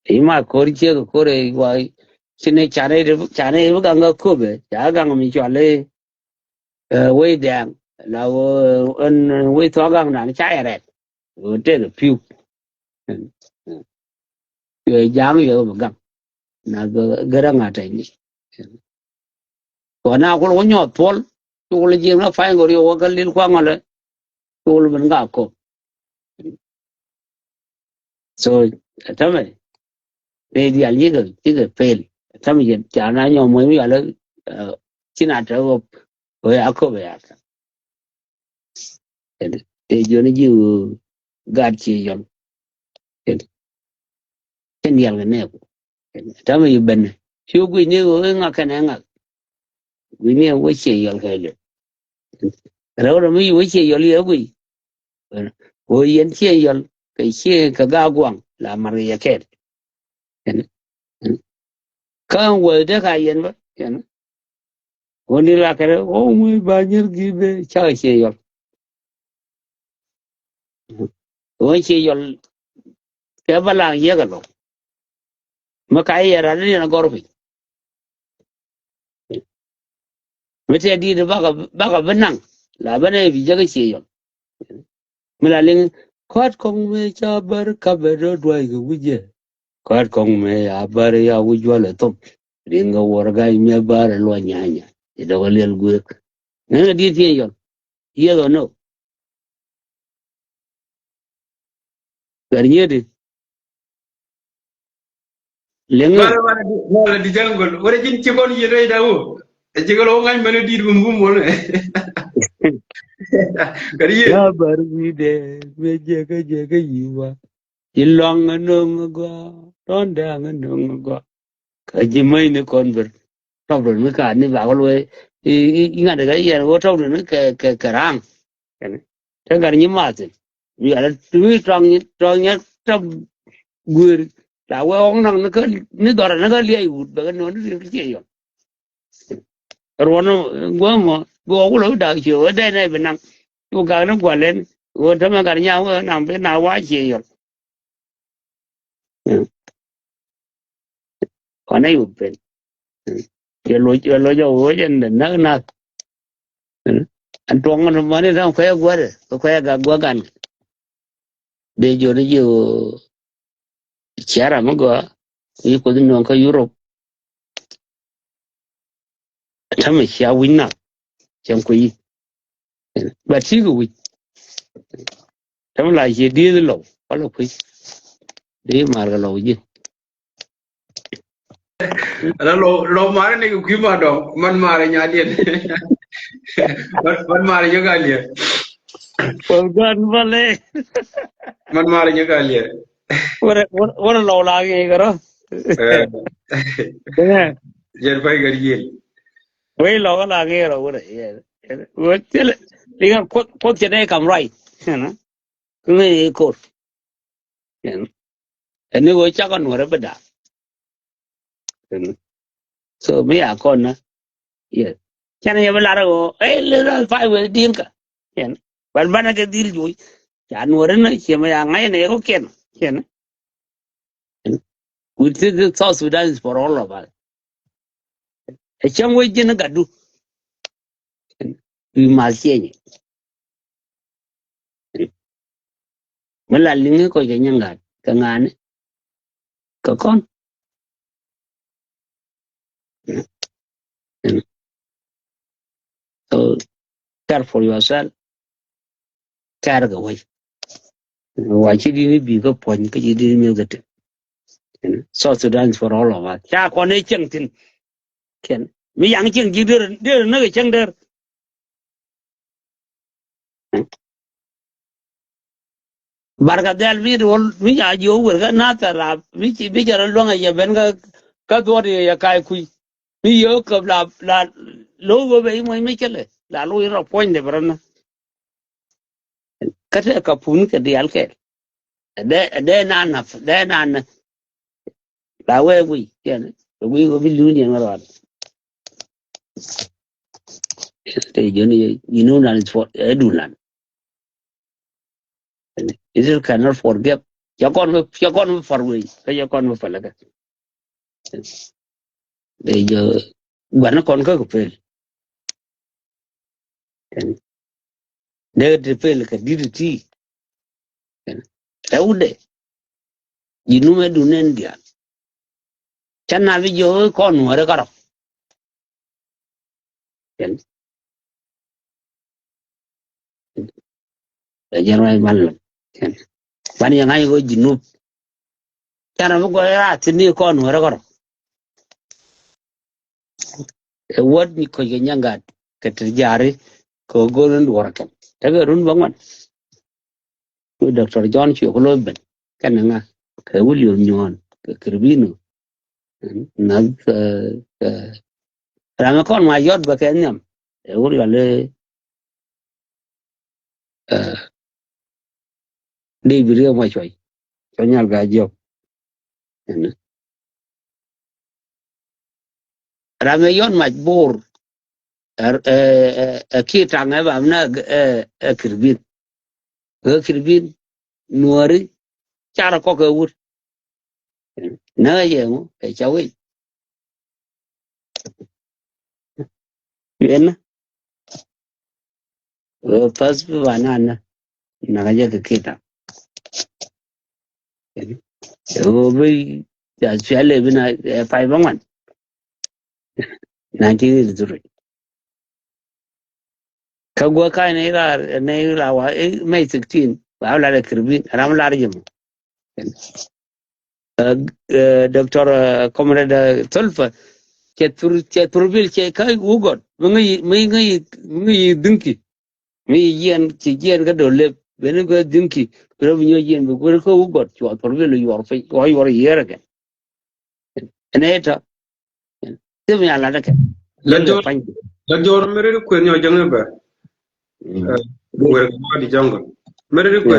Speaker 2: ý mà có đi chơi có đi qua xin này trả này với càng có bể trả càng mình chọn lấy quay đèn là anh quay thoa càng là trái rệt ở trên là phiêu rồi dám rồi mà găng là cái đó ngã trái còn nào có nhỏ thốn chú là gì nó phải ngồi vô cái liên quan là chú là mình gặp cô rồi thế mà để đi ăn cái fail thế mà hiện chả nói nhau mới là chỉ là trở về áo cô về để cho nó chịu gạt chi rồi cái nhiều cái này thế mà bệnh chú quý như ngã cái này ngã quý như với chị rồi cái rồi mới với chị rồi liền quý với yên chị rồi cái chị cái gạo quăng là Maria Kate cái người đó cái yên vậy còn đi ra cái đó mới bao nhiêu cái về chơi chị rồi chị rồi cái bao lang gì cái đó mà cái gì ra đi nó gọi rồi mới thấy đi được bác bên năng là bên này vì cái chị rồi mình là liên quát con mẹ cha bơ cá bơ rồi đuôi cái gì quát con mẹ à bơ ya uj wala tom ringa warga mẹ bơ lo nhanya thì đâu liên gue nên đi thiên rồi yes or no cái gì đi liên
Speaker 1: Wala di jangol wala jin ci kon yere dawo e ci galo ngany mena di dum gum wala kadi ye
Speaker 2: ya bar mi de me jega yiwa ilong nong go don da nong go ka ji mai ne convert trong rồi mới cả nên vào luôn ngã được cái gì nó trong rồi nó cái rang ta gar ni ma tin mi ala tu trong ni tam gur la wa ong nang na ka ni dora na ka li ai ut ba no ni ki yo ro no go mo go lo da chi o da na benang go ga na kwa len go ta ma gar nya go na be na wa chi yo ko na yu pen ye lo yo wo yen na na an tong an ma ne ra kwa gwa de kwa ga gwa gan de jo de jo chiara mo go yi ko din ka Europe ta me sha winna chen ko yi ba ti go wi ta la ye di lo pa lo ku de mar ga lo yi
Speaker 1: Ala lo mare ne ku ma do man mare nya dien man mare yo galie
Speaker 2: ko gan vale
Speaker 1: man mare yo galie
Speaker 2: ora lo la ge garo de
Speaker 1: jer pai galie
Speaker 2: we lo la ge ro ora ye wo tele diga ko che ne kam right na ngi ko ene go cha kan ora beda so me a kon na ye chana ye la ro le fa we din ka yen ban ban ke dil ju chan ora na che me a ngai ne ko ken ken we take the South Sudan is for all of us e chang we jin ga du we ma che me la linge ko je nyanga ka ngane ka kon so care for yourself care ga we wa chi di ni bi ko pon ka ji di mi ga te South Sudan is for all of us cha ko ne chang tin ken mi yang chang ji der na ga chang der barka dal mi rol mi ya jo wer ga na ta la mi chi bi jar lo nga ya ben ga ka do de ya kai ku mi yo ka la lo go be mo mi chele la lo ro pon de brana ka te ka pun ka de al ke de na na la we wi ken wi go bi lu ni ma ro te jo ni you know that it's for eduland it cannot forget ya kon for we ka ya kon fa la ka de jo gwana kon ka ko pel de pel ka di ti eude you me du nen dia chana vi jo kon wore karo ken de jarwai mal ken ban ya ngai go jinu chana go ya tini kon wore karo e wod ni ko ye nyanga ka jari ko golon wora ken daga run bangon ko Dr. John Chi ko loben kan nga ka William Nyon ka Kirbino na ranga kon ma yod ba ken nyam e wuri le de birio ma choy to nyal ga job ranga yon ma bor ki tanga ba na Kirbin nuori chara ko ka wur na ye mo e chawi yen pas ba na ga je ka kita o bi ya chale bina pa bangan na ti zuri ka go ka ne la wa mai 16 ba la da Kirbin ram la rjum Dr. Comrade Tolfa cetur bil ce kai ugot ngi dinki mi yen ci yen ga dole ben ga dinki pero mi yen bu ko ugot ci tur bil yor fe ko yor yere ke eneta tem ya la ke
Speaker 1: la jor mere ko nyo jange ba wer ko di jungle mere ri ko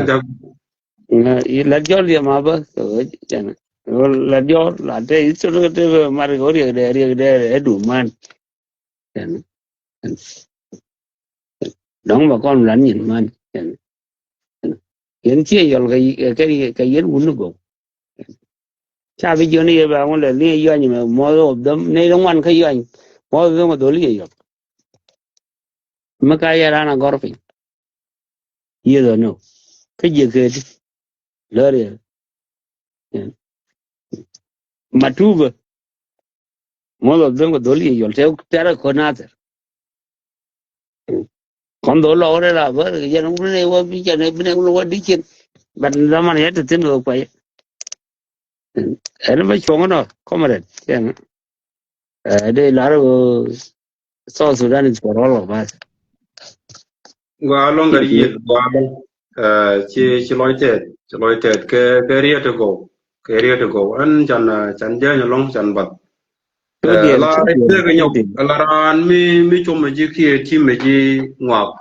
Speaker 2: Yeah.
Speaker 1: da
Speaker 2: La jol dia maba so jana. La jol la te iso te mar gori de edu man. Jana. Dong mà con lăn nhìn man. Jana. Yen chia yol cái yen unu go. Cha bây giờ này bà con là liên doanh mà mỗi một đâm này đông ăn cái doanh mỗi đứa mà đối lý rồi mà cái ra là gọi phải giờ rồi nó cái gì cái lỡ rồi mà tu về mỗi một đứa mà đối lý rồi theo theo là con nào con đối lo đấy là vợ cái nó cũng này qua bây giờ này bên này cũng qua đi chuyện bạn làm ăn hết tiền rồi phải nó mới chọn nó không mà đấy đây là rồi South Sudan is for all of us
Speaker 1: wa long gar yi wa ci loite ke riya to go an chan je no long chan bat
Speaker 2: so dear
Speaker 1: la te ga nyok la ran mi chum ji ki ti me ji ngwa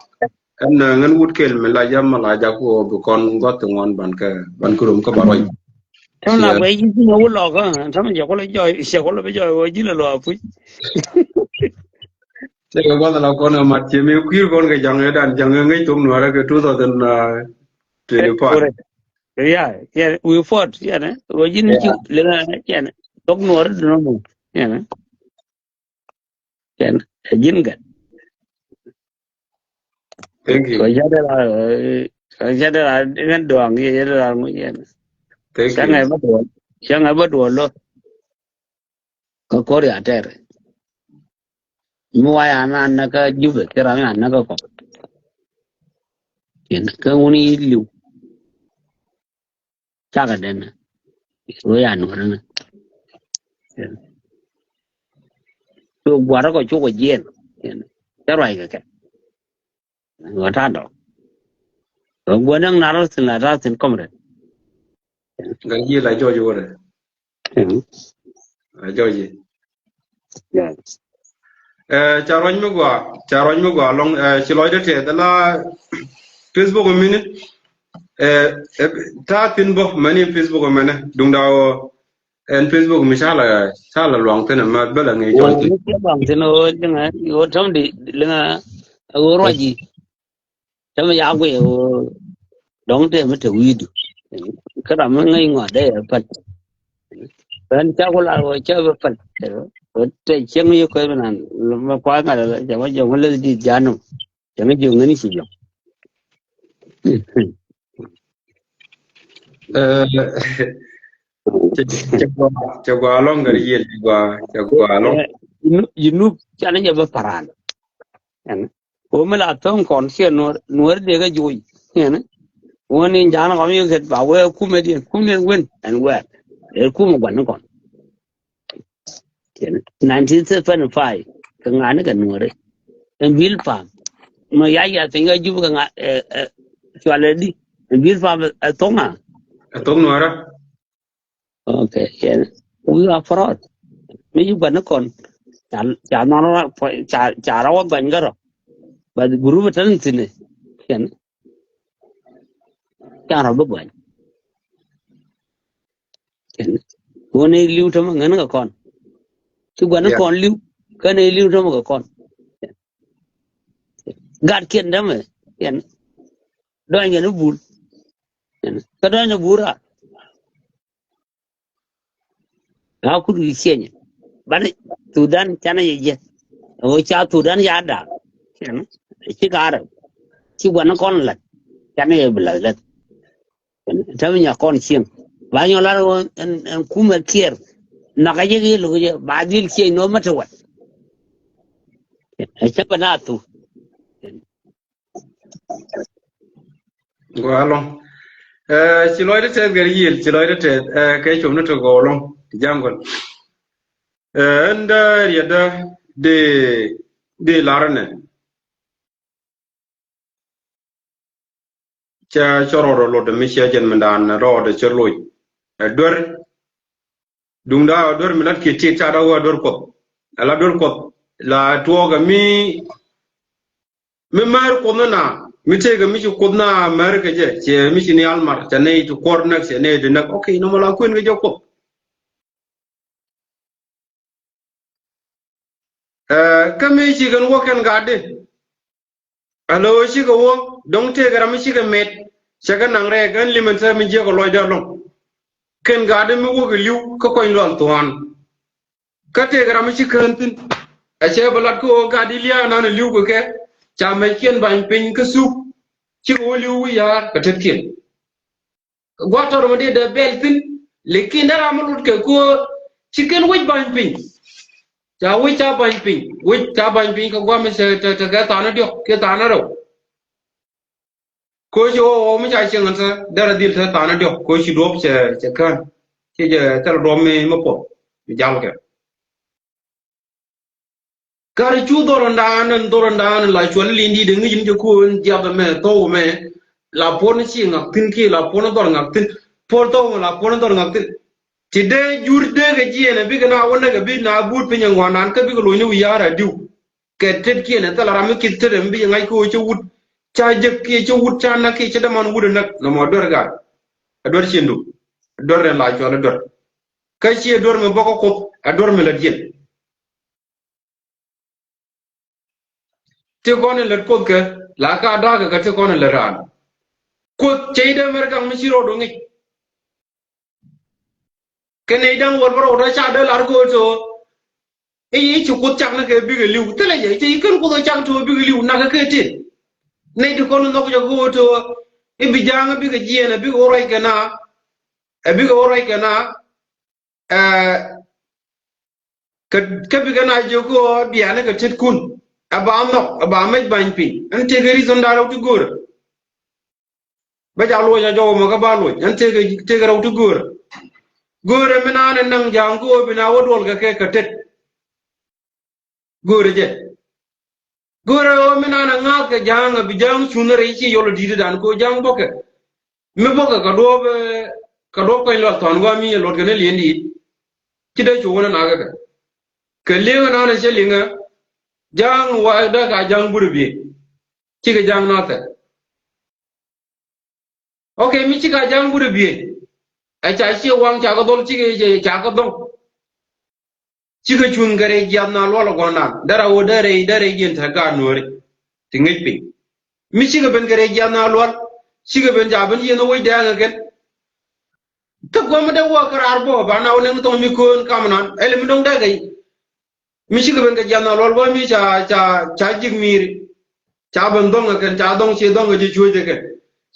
Speaker 1: an ngan wut kel me la jam la ja ko bu kon got ngon ban kurum ko baroy
Speaker 2: Trong là vậy chứ không có lọ cơ, trong giờ có lấy joy, giờ có lấy joy, chỉ là lọ phui.
Speaker 1: te ga ba la kon ma ti mi ku kon ga jang dan jang ngai tum no ra ke 2025
Speaker 2: Correct. Yeah, yeah, we fought, yeah, né? Rồi chứ chứ là yeah, né? Tóc nua đó nó mù, yeah, né? Yeah, dính cái.
Speaker 1: thank you
Speaker 2: Rồi giờ đây là đến đường gì vậy là mới yeah.
Speaker 1: thank
Speaker 2: Sáng
Speaker 1: you
Speaker 2: ngày bắt đầu luôn, có đấy à mua ai ăn cái giúp được cái nào ăn cái có, yeah, cái uni liu, chắc cái đấy nè, rồi ăn nữa nè. Tôi qua đó có chỗ cái gì, cái rồi cái người ta đó, rồi qua đó là ra xin công rồi.
Speaker 1: ga yi la jo jo re jo yi cha roñ mo gwa long ci loy de te la facebook minute ta tin bo mani facebook mane dung dawo en facebook mi sala long te na ma bela ngi
Speaker 2: Ủa,
Speaker 1: jonti
Speaker 2: cái bằng thì nó chứ hả? Ủa, trong đi là ủa rồi gì? Trong mà giáo quê đón thế mới thử uy được. Cái đó mới ngay ngoài đây là Phật. Bên cháu có là rồi chơi với Phật. Ở đây chẳng như cái bên này mà quá ngày là chẳng có dùng cái lên đi giá nó. Chẳng có dùng cái gì sử dụng.
Speaker 1: cha gwa long gar yi cha gwa long
Speaker 2: Junub cha nó nhập paran. Ủa mới là thông còn xe nuôi để cái vui. When in Jana coming get power, Kumedian, Kumian win and where? El Kuma one gone. 1975, Kanganagan Nore, and Bill Farm. Maya, think I do Chualedi, and Bill Farm at Tonga.
Speaker 1: tong nuara
Speaker 2: Okay, yeah. We are fraud. Maybe Banacon. Chana, Charawa Bangaro. But the Guru turns in it. Can't have a boy. One a liu to Mangana con. Chứ quán nó còn lưu cái này lưu trong một cái con gạt kiện đó mà hiện đó anh nó buồn cái đó nó buồn à nó cũng đi xe nhỉ bạn tụi đàn cha này gì rồi cha tụi đàn giá đã chứ cả rồi chứ quán nó con là cha này là theo nhà con xiên bao nhiêu là anh cũng mất kia nó cái gì lúc giờ bao nhiêu xe nó mất rồi chắc là na tu
Speaker 1: gwa long ci loy de te gar yi ci loy de te kay chum no to go long jangon enda riada de larane cha choro lo de mi chen mandan ro de cherloy dor dung da dor mi lat ki ti ta da wa dor ko la tuoga mi mar ko na mi te ga mi ku na America je che mi ni almar cha ne to corner che ne de nak okay no mala kuin ga joko ka mi ci gan wo kan ga de alo ci ga wo dong te ga mi ci ga met cha ga nang re gan liman sa mi je ko loy da long ken ga de mi wo ga liu ko koy lol tuan ka te ga mi ci kan tin a che balat ko ga di liya na na liu ko ke cha mai kien ban pin ka su ci wo liu ya ka tet kien gwa to mo de de bel tin lekin dara mo lut ke ko ci ken wo ban pin cha wi cha ban pin ka gwa mi se te ga ta na dio ke ta na ro ko shi o mi cha chen sa dara dil ta ta na dio ko shi dop che kan che je ta ro me mo po jal ke kar chu doron dan la chwal li ndi de ngi je ko ja ba me to me la pon chi ngak tin ki la pon dor ngak tin por to la pon dor ngak tin ti de jur de ga ji ne bi na wona ga bi na but pin ngwa nan ka bi ko lo ni wi yara diu ke tet ki ne ta la ram ki tet bi ngai ko che wut cha je ki che wut cha na ki che da man wut nak no mo dor ga dor chendu dor ne la chwal dor ka chi dor me boko ko dor me la dien te kone let ko ke la ka da ga te kone le ran ko cheide mer kang mi siro do ngi ke ne dang wor bro da cha de lar go to e yi chu ko chak na ke bi ge liu te le je yi ken ko do chak to bi ge liu na ka ke te ne de kono no ko go to e bi janga bi ge je na bi go roi ke na e bi go roi ke na ke bi ge na je ko bi ana ke tet kun aba no aba mai ban pi an te ge ri zon da ro tu gor ba ja lo ja jo mo ga ba lo an te ge ro tu gor gore mi nane nang jang ko bi na wodol ga ke katet gore je gore o mi nane ngal ke jang bi jang chunere chi yolo di dan ko jang boke mi boke ka do ko lo ton wa mi lo gane lendi ti de chu wona na ga ke lewa nane je linga jang wa da ka jang burbi ti ga jang na ta okay mi ti ga jang burbi ai cha chi wang cha ga dol chi ga cha ga dong chiga chun gare jam na lo go na dara wo dare yin ta ga nori tingi pi mi chiga ben gare jam na lo chiga ben ja ben yin wo da ga gen to go ma da wo karar bo ba na wonen to mi ko kam nan ele mi dong da gai mi chiga ben ga jam na lo bo mi cha jig mir cha ben dong ga cha dong che dong ga ji chu je gen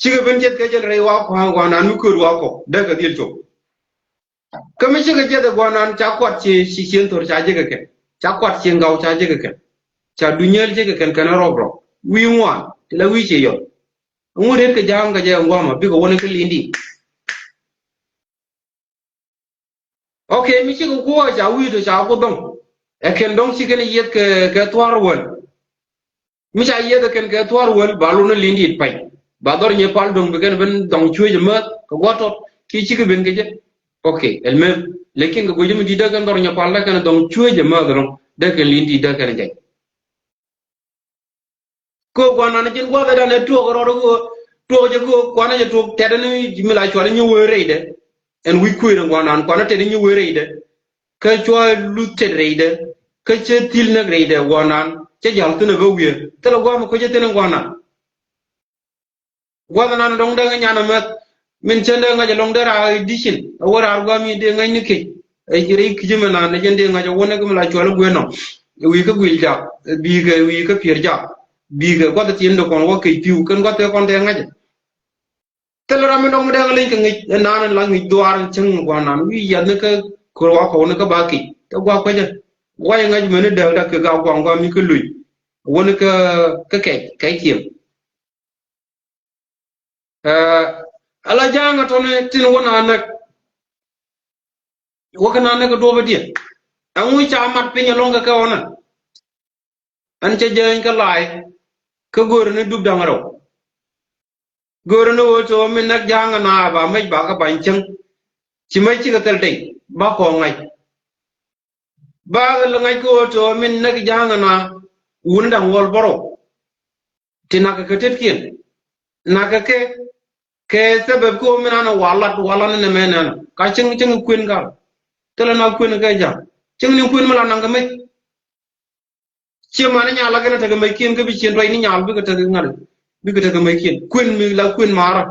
Speaker 1: chiga ben jet ga je re wa ko na mi ko wa ko da ga dil cho kami shiga jeda gwanan cha kwat chi shi sien tor cha jega ken cha kwat sien gau cha jega ken cha dunyel jega ken kana robro wi ngwan la wi che yo ngure ke jam ga je ngwama bi ko wona ke lindi okay mi shiga ko cha wi to cha ko dong e ken dong shi ken yet ke twar wol mi cha yet ken ke twar wol balu na lindi pai ba dor nye pal dong ben ben dong chue je mat ko goto ki shiga ben ge je okay el même lekin ga gojum di daga ndor nya palla kana don chueje madron daga lindi daga ne jay ko gwana na jin gwa da ne to ro go to je ko gwana je to tede ni jimila chwala nyu were ide en wi ku ire gwana gwana tede nyu were ide ka chwa lu tede ide ka che til na ide gwana che jal tuna go wiye tele gwa ko je tene gwana na dong daga nya na mat min chende nga je long dara dishin wora argo mi de nga nyike e jiri kijima na ne jende nga je wona gum la chwala gweno wi ka gwilja wi ka pierja bi ga gwada tiendo kon wo ke piu kan gwata kon de nga je telra mi dong de nga lin ka ngi na na la ngi duar chang gwa na wi ya ne ka ko wa ko ne ka ba ki to gwa ko je wa nga je mene de da ka ga gwa mi ka lui wona ka kai tiem ala janga to ne tin wona nak wakana nak do ba dia angu cha mat pinya longa ka wona an cha jeñ ka lay ka gor ne dub dangaro gor ne wo to min nak janga na ba mai ba ka ban chang ci mai ci ka tel tay ba ko ngai ba la ngai ko to min nak janga na wun dang wol boro tinaka ka tet kien na ke sabab ko mina na wala na mena ka ching queen ga tele na queen ga ja ching ni queen mala nanga mai che mana nya la ga ta ga mai kin ga bi chen rai ni nya bi ga ta ga ngal bi ga ta ga mai kin queen mi la queen mara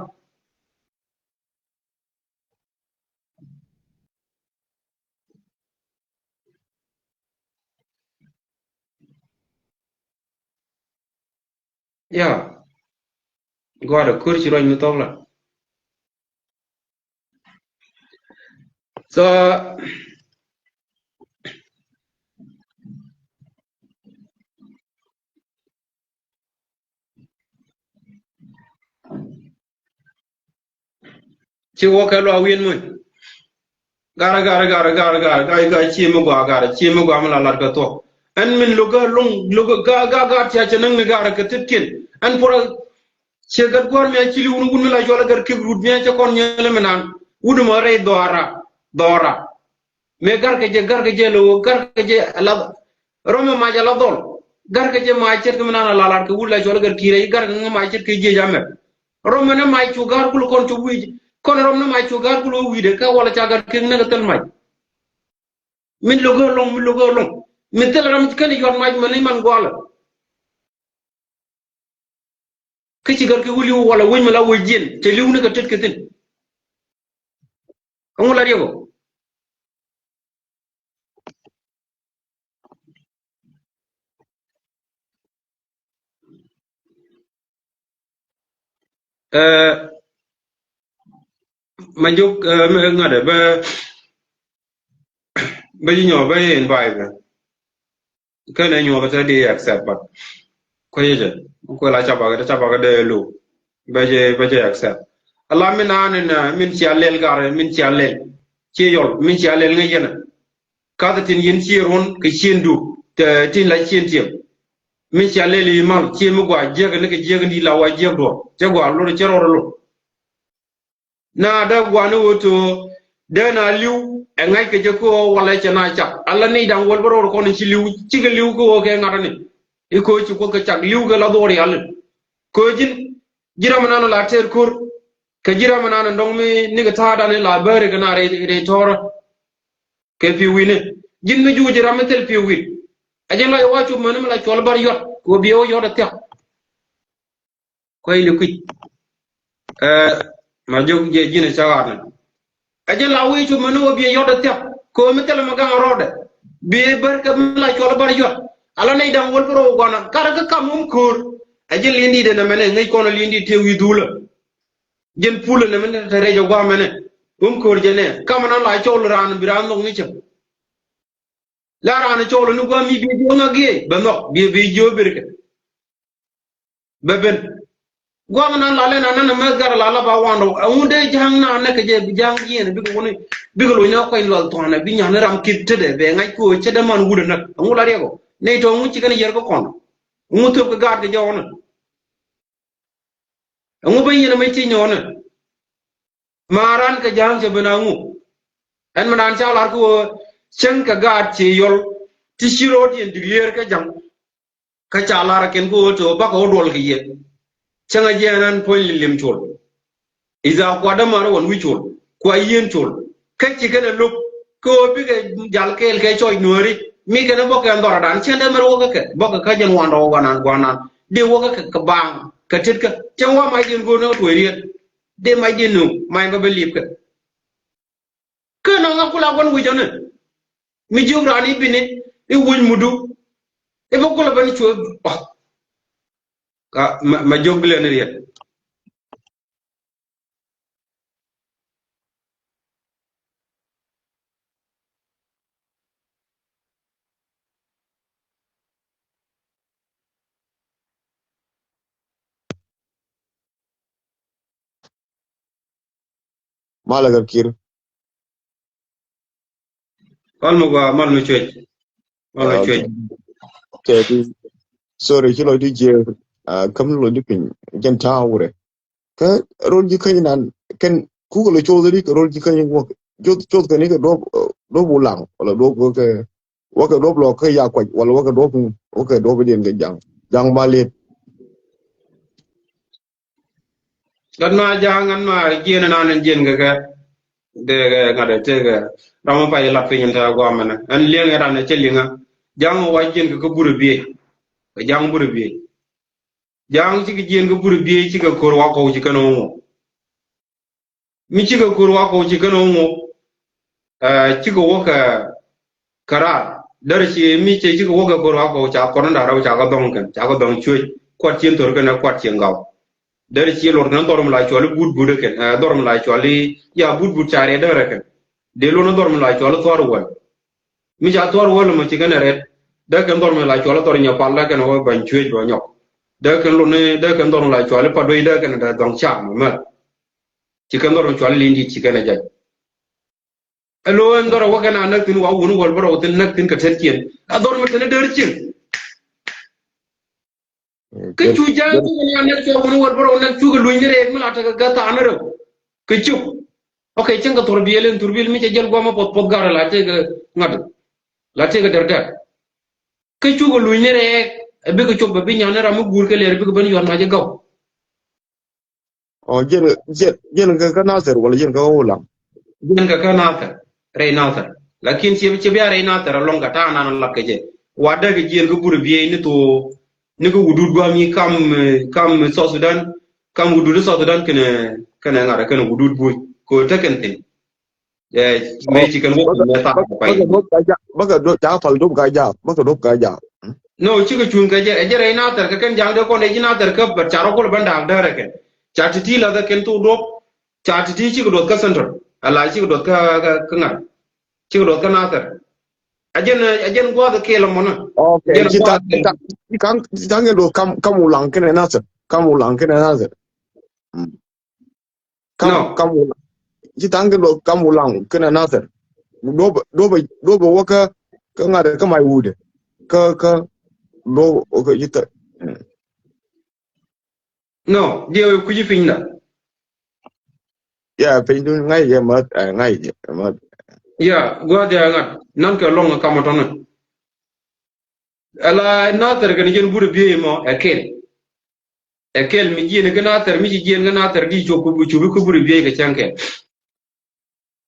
Speaker 1: ya go da kur chi rai mi to la so chi wo ka lo win mun gara chi mo gwa mala la ga to an min luga ga ta cha nang ni gara ka titkin an pora che gar gor me chi li un la jola gar ke rut me cha kon nyele menan udu mo re dora me gar ke je lo gar ke je la roma ma ja la dol gar ke je ma chet ke menan la ke udu la jola gar ki re gar nga ma chet ke je jamme roma na ma chu gar kul kon chu wi kon rom na ma chu gar kul wi de ka wala cha gar ke na tel mai min logo long min tel ram kan yon mai man gola ke ci gar ke wuli wala wuñ ma la wuy jin te liw na ka tet ke tin amul la yego euh ma jog ngade ba ñoo ba en bay ba ke na ñoo ba ta di accept ba ko yeje ko la cha ba ga de lu ba je accept Allah min an na min ci alel gar min ci alel ci yol min ci alel nga yena ka ta tin yin ci ron ke ci ndu te tin la ci tiem min ci alel yi mal ci mu gwa je ga ne ke je ga di la wa je do je gwa lo ci ro lo na da gwa no woto de na liu e ngai ke je ko wala ci na cha Allah ni dang wol boro ko ni ci liu ci ga liu ko ke ngata ni e ko ci ko ka cha liu ga la do ri Allah ko jin jirama nana la ter kur ka jirama nana ndong mi ni ga tada ne la bare ga na re tora ke fi wine jin mi ju jirama tel fi win ajen la wa chu manam la chol bar yot ko biyo yot ta ko ile ku ma jog je jine chawarna ajen la wi chu manam biyo yot ta ko mi tel ma ga rode be bar ka la chol bar yot ala nei dang wol pro gona kara ka kamum kur ajen lindi de na mene ngai kono lindi te wi dula jen pula na mene ta rejo gwa mene kur jene kamana la chol ran biran no ni che la ran chol nu gwa mi bi jo na ge ba no bi jo birke ba ben gwa na la le na na ma gar la la ba wando amunde jang na na ke je jang yen bi ko woni bi ko lo nya ko lo to na bi nya na ram kit de be ngai ko che de man wuda na amula rego nei to mu ci kan yer ko kono mu to ko gar ke jona ngu ba yina mai ti nyona maran ka jang je bana ngu en manan cha lar ko chen ka ga ti yol ti shiro ti ndiglier ka jang ka cha lar ken ko to ba ko dol ki ye chen a je nan po lim chol iza kwa da mar won wi chol kwa yen chol ka ti kana luk ko bi ga jal kel ke choy nori mi kana bo ka ndora dan chen da mer wo ka bo ka jan wan ro wana de wo ka bang ka tit ka chen wa mai din go no to riet de mai din nu mai ba belip ka no nga kula gon wi jone mi jog rani binit e wuñ mudu e ba kula ban chu ka ma jog len riet
Speaker 3: Malaga kir.
Speaker 1: wal mo gwa mal no chwech mal no chwech
Speaker 3: Okay, sorry, kilo di je kam lo di pin jan tawure. Ka rol ji kan nan kan ku ko cho di rol ji kan wo cho kan ni ka do bulang wala do ko ke wo ka do blo ka ya kwa wala wo ka do bi den ga jang balet
Speaker 1: gan ma jang an ma jien na nan jien ga de ngade te ga rama pa la pe nyanta go amana an lenga ran ce linga jang wa jien ga buru bi ga jang buru bi jang ci ga jien ga buru bi ci ga kor wa ko ci kano mo mi ci ga kor wa ko ci kano mo ci ga woka kara dar ci mi ce ci ga woka kor wa ko cha ko na raw cha ga dong kan cha ga dong chuy kwat cien tor ga na kwat cien gaw dar ci lor nan dorum la choli bud bud ken dorum la choli ya bud bud chare dar ken de lo na dorum la choli tor wal mi ja tor wal mo ci gana ret da ken dorum la choli tor nya palla ken o ban chuy do nyok da ken lo ne da ken dorum la choli pa do da ken da dong cha ma ci ken dorum choli lindi ci gana ja alo en doro wa kana nak tin wa wonu wal baro tin nak tin ka tet kien a dorum tan der cin ke
Speaker 3: Get,
Speaker 1: chu ja
Speaker 3: get,
Speaker 1: ko ni anak cho wonu wal baro nak chu ga lu ni re ma ta ga ta na re ke chu okay cenga torbielen turbil mi jel goma pot pot gara la te ga ngad la te ga der der ke chu ga lu ni re be ko chob be nyana ra mu gur ke ler be ko ban yon ma je gaw
Speaker 3: oh, jen ka nasir wala jen ka ulang.
Speaker 1: gen ka kana ta re na ta lakin ci be re na ta longa ta na la ke je wa da ga jel ga bur biye ni to ni ko wudud gwa mi kam so sudan kam wudud so sudan kene kene ngara kene wudud bu ko ta ken tin me
Speaker 3: Oh,
Speaker 1: ci kan wo
Speaker 3: baka
Speaker 1: me ta pa
Speaker 3: baka dop ka ja, baka dop ja fal dop ka ja, baka dop ka ja.
Speaker 1: no chiga chun ka je re na tar ka ken jang de ko ne jina tar ka bar charo ko ban da da re ken chatiti la da ken tu do chatiti chiga do ka center ala chiga do ka ngar chiga do ka na tar ajen gwa da ke la mona
Speaker 3: Okay,
Speaker 1: ajen gwa da
Speaker 3: kita nge do kam ulang kene nasir, kam ulang kene nasir.
Speaker 1: no
Speaker 3: Kam ulang. Kita nge do kam ulang kene nasir. Do waka ka ngade ka mai wude. Ka do ka kita.
Speaker 1: no dia ku ji finna
Speaker 3: Ya, pe du ngai ye mat ngai ye mat.
Speaker 1: ya gwa da ngat nan ka long ka ma ton ala na tar ka ni jen buru biye mo ekel mi ji ne ka na tar mi ji jen na tar di cho ku bu buru biye ka chanke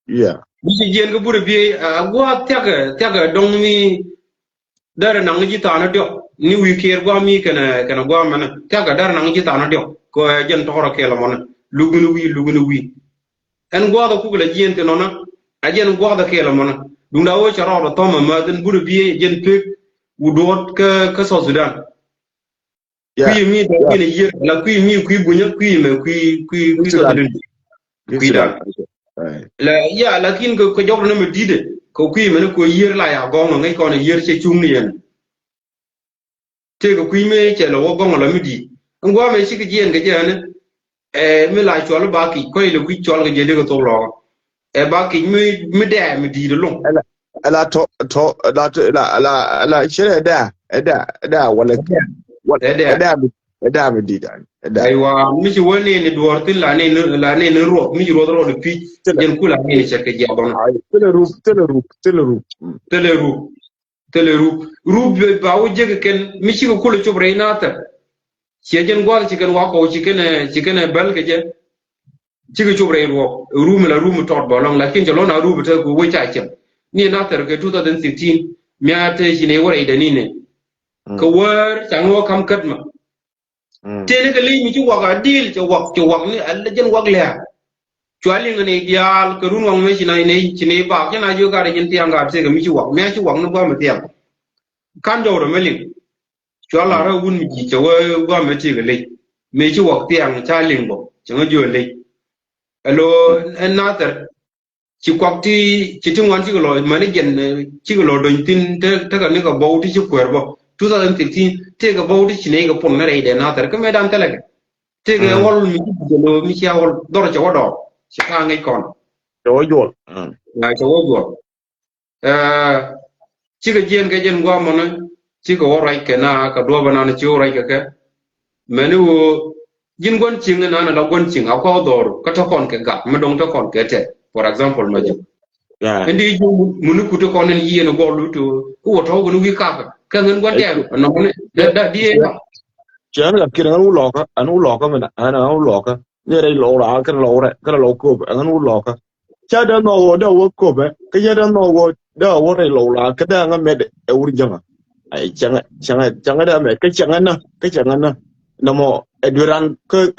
Speaker 3: Yeah.
Speaker 1: bisi jen ga buru bi gwa tyaga dong mi dare nang ji ta na dio ni wi ker gwa mi kana gwa mana tyaga dare nang ji ta na dio ko jen to ro kela mona lugunu wi en gwa da ku la jen te nona a jen gwa da kela mona dum da wo charo ro to ma den buru bi jen pe udot ka so sudan ku
Speaker 3: Yeah.
Speaker 1: mi da
Speaker 3: Yeah.
Speaker 1: ni yer la ku mi ku bunya ku me ku so sudan ku da la ya lakin ko jog na me dide ko kui mena ko yer la ya go ngai ko na yer che chung ni yen te ko kui me che lo go la me di ngwa me shi ke jen ke jen me la chol ba ki ko ile kui chol ke je de ko to lo ba ki me de me di de long
Speaker 3: Ala la shere da wala da mi di dan da
Speaker 1: aiwa mi shi woni ni dortin la ne ro mi ro de pi jen kula ni che ke je don
Speaker 3: teleru
Speaker 1: ru ba wo je ke ken mi shi ko kula chobre na ta jen gwal ci kan wa ko ci kan bal ke je ci ko chobre ro room tot bolong lakin jalo na room ta ko wo cha che ni na tar ke 2016 mi ate shi ne wore da ni ne ko war chang wo kam kat ma te ne ke li mi ci wa ga dil ci wa ni alla jen wa le chwali ngani dial ko run wang me shi na ne ci ne ba ke na jo ga da jen tiang ga te ke mi ci wa me ci wa no ba me tiang kan do ro melin chwala ra wun mi ji che wa ba me ti ke le me ci wa tiang cha ling bo chang jo le alo natar ci kwakti ci tingwan ci lo mani gen ci lo do tin te ka ne ka bawti ci kwerbo 2015 te ka bawti ci ne ka pon na re de natar ka medan tele te ka wol mi ci lo mi ci wol dor ci wodo ci ka ngai kon
Speaker 3: do jol
Speaker 1: na ci wodo ci ka jen gwa mo na ci ka worai ke na ka do bana na ci worai ke meni wo jin gon ching na la gon ching akwa dor ka to kon ke ga ma dong to kon ke te for example ma jim
Speaker 3: yeah
Speaker 1: ndi ju munu ku to kon ni yeno go lu to ko to go wi ka ngen gon te no ne da di
Speaker 3: chana la kira anu loka mena ana anu loka เนี่ยได้โลละกันโลละก็โลกูแบบงั้นวุ้นหลอกอะแค่เดินเอาเดี๋ยววัวกูแบบก็แค่เดินเอาเดี๋ยววัวได้โลละก็ได้งั้นไม่ได้เอาวุ้นจังอะไอ้จังได้ไหมก็จังนะน้ำมันeduran ke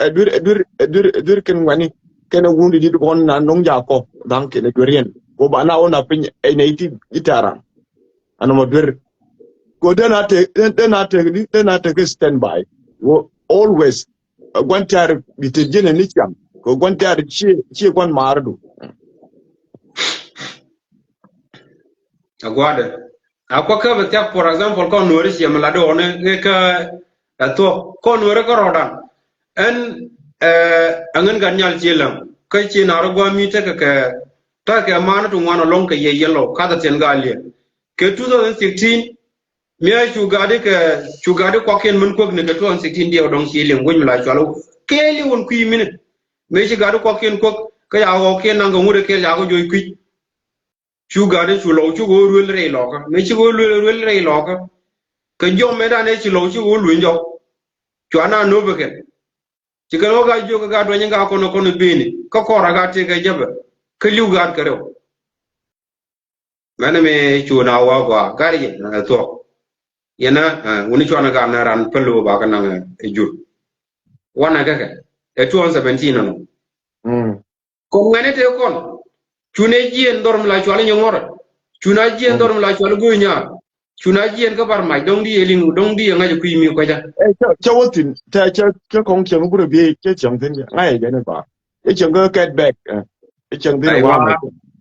Speaker 3: edur kan wani kena wundi di kon na nong jako dan kena durian ko bana ona pin ai nei ti itara ana mo dur ko denate ke standby wo always gwantar bitejene ni cham ko gwantar chi gwan mardu
Speaker 1: agwade akwa ka betia for example ko nori si amala do ne ka to ko nori ko rodan en angen ganyal chilam kai chi na ro gwa mi ta ka mana tu ngwana long ka ye yellow ka da ten galie ke 2016 mia chugade ko ken mun ko ne ka 2016 dia dong chi len gon la chalo ke li won ku minute me chi gade ko ken ko ka ya go ken nanga ngure ke ya go joy ku chugade chulo chugo ruel re loka me chi go ruel re loka ka jom me da ne chi lo chugo lu njo chwana no beken ci kan waga joga ga do nyanga ko no bini ko ra ga te ga jabe ke liu ga ka rew mane me chuna wa ga gari na to yana woni chuna ga na ran pelo ba ka na e jur wana ga ka e 2017 no ko ngane te kon chune jien dorm la chwala nyongora chuna jien dorm la chwala go nya chuna jien ka bar mai dong di elingu dong di nga ju mi ko ja
Speaker 3: 这我听，这空前不是别这讲真的，俺也那吧，一整个 get back，讲真的话嘛，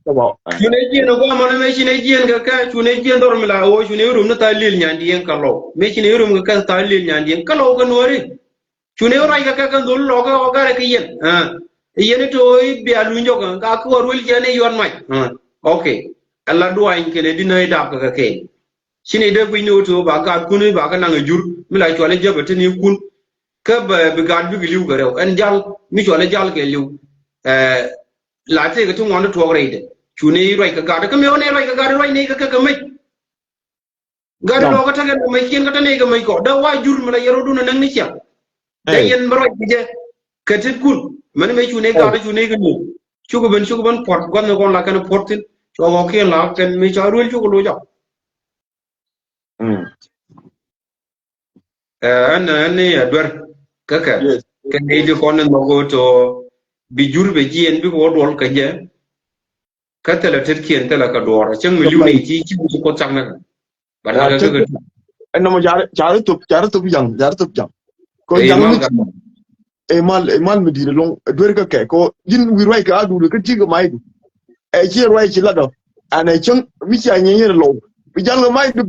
Speaker 3: 对吧？chune
Speaker 1: jien go ma me chune jien ka chune jien dorm la o chune rum na ta lil nyandi en kalo me chune rum ka ta lil nyandi en kalo ka nori chune ora ka dol lo ka o ga ke yen yen to bi alu njo ka ko rul jene yon mai okay alla duwa in kene dinay da ka ke shine de bu ni to ba ga kunu ba ga nang jur mi la chole jabe tini kun ka ba bi ga bi liu ga rew en jal mi chole jal ke liu la te ga tu ngon to reide chune roi ka ga ka me one roi ka ga roi ne ka mai ga do ga ta ga mai kien ga ta ne ga mai ko da wa jur mi la yero du na nang ni cha da yen roi je ka te kun man me chune ga da chune ga ni chugo ban port gon gon la kan portin cho go ke la kan mi cha ruel chugo lo ja an adwar kaka kan ne di konen mago to bi jurbe jien bi ko dol ka je ka tala terkien tala ka dor chang mi liu ci ko chang na bana ga ga
Speaker 3: anh mà giá tục chẳng có
Speaker 1: e
Speaker 3: chẳng
Speaker 1: mal
Speaker 3: mit emal mi dire long dwer ka ke ko jin wi roi ka du ka jiga mai du e chi roi chi la do ana chang mi cha nyen lo bi jang mai du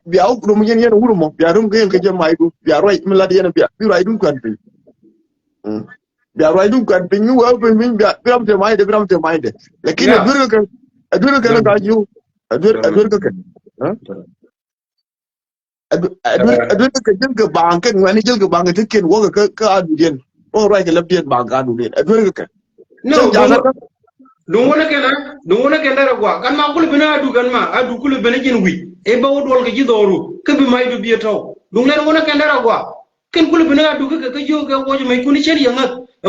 Speaker 3: bi au rum yen wuro mo bi rum ke ke mai du bi roi mi la yen bi roi du kan bi bi roi du kan bi ni wa bi min bi ram te mai de lakin dwer ka na ga ju dwer ka ke adun ka jin ka bang kan wani jil ka bang ta ken wo ka adu den o rai ka labdien bang ka adu den adun ka
Speaker 1: no dungona kena ragwa kan ma kul bina adu kan ma adu kul bina jin wi e ba wodol ka jidoru ka bi mai du biya taw dungona kena ragwa ken kul bina adu ka jo ka wo mai kuni sheri yanga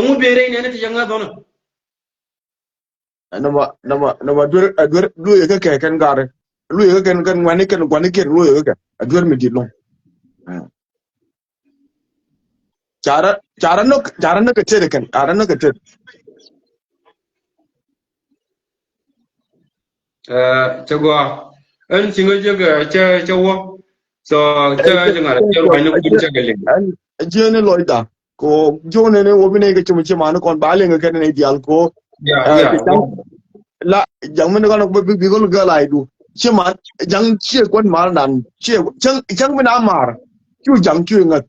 Speaker 1: mu bere ne ne ta yanga dona
Speaker 3: nama dur lu ya ka kan gare lu ya kan wani kan lu ya ka adur mi dilong cara no ka tere kan cara no ka tere
Speaker 1: chagwa an singa jaga cha wo so cha janga cha ro ni kun cha gele
Speaker 3: an jene loida ko jone ne wo bine ka chuma chuma no kon bale nga kan ne dial ko la jang men ko bi ko ga lai du chuma jang che kon mar nan che chang men amar chu jang chu nga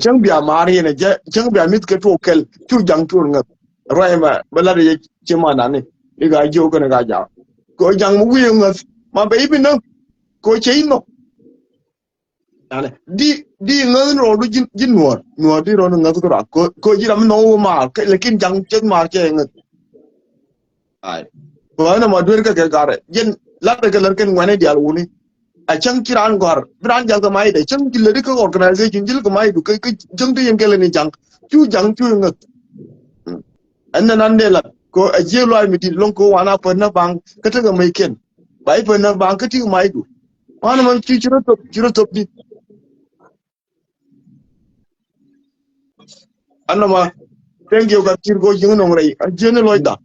Speaker 3: chang bia mar ne chang bia mit ke to kel chu jang chu nga roi ma bala de chuma nan ni ga jo ko ga ja ko jang mu wi nga ma be bi no ko che no ale di nga no du jin no di ro nga ko ra ko ji ram no ma ke lekin jang chen ma che nga ai ko na ma dur ka ga re jen la ka lar ken ngane di al wuni a chang kiran gor bran jang ka mai de chang ki le ka organization jil ka mai du ka chang de yen ke le ni jang chu nga anna nan de la ko a je lo ai mi di long ko wana pa na bang ka ta ga mai ken bai pa na bang ka ti mai du wana man ti chiro top di anna ma thank you ga tir go jing no rai a je ne lo da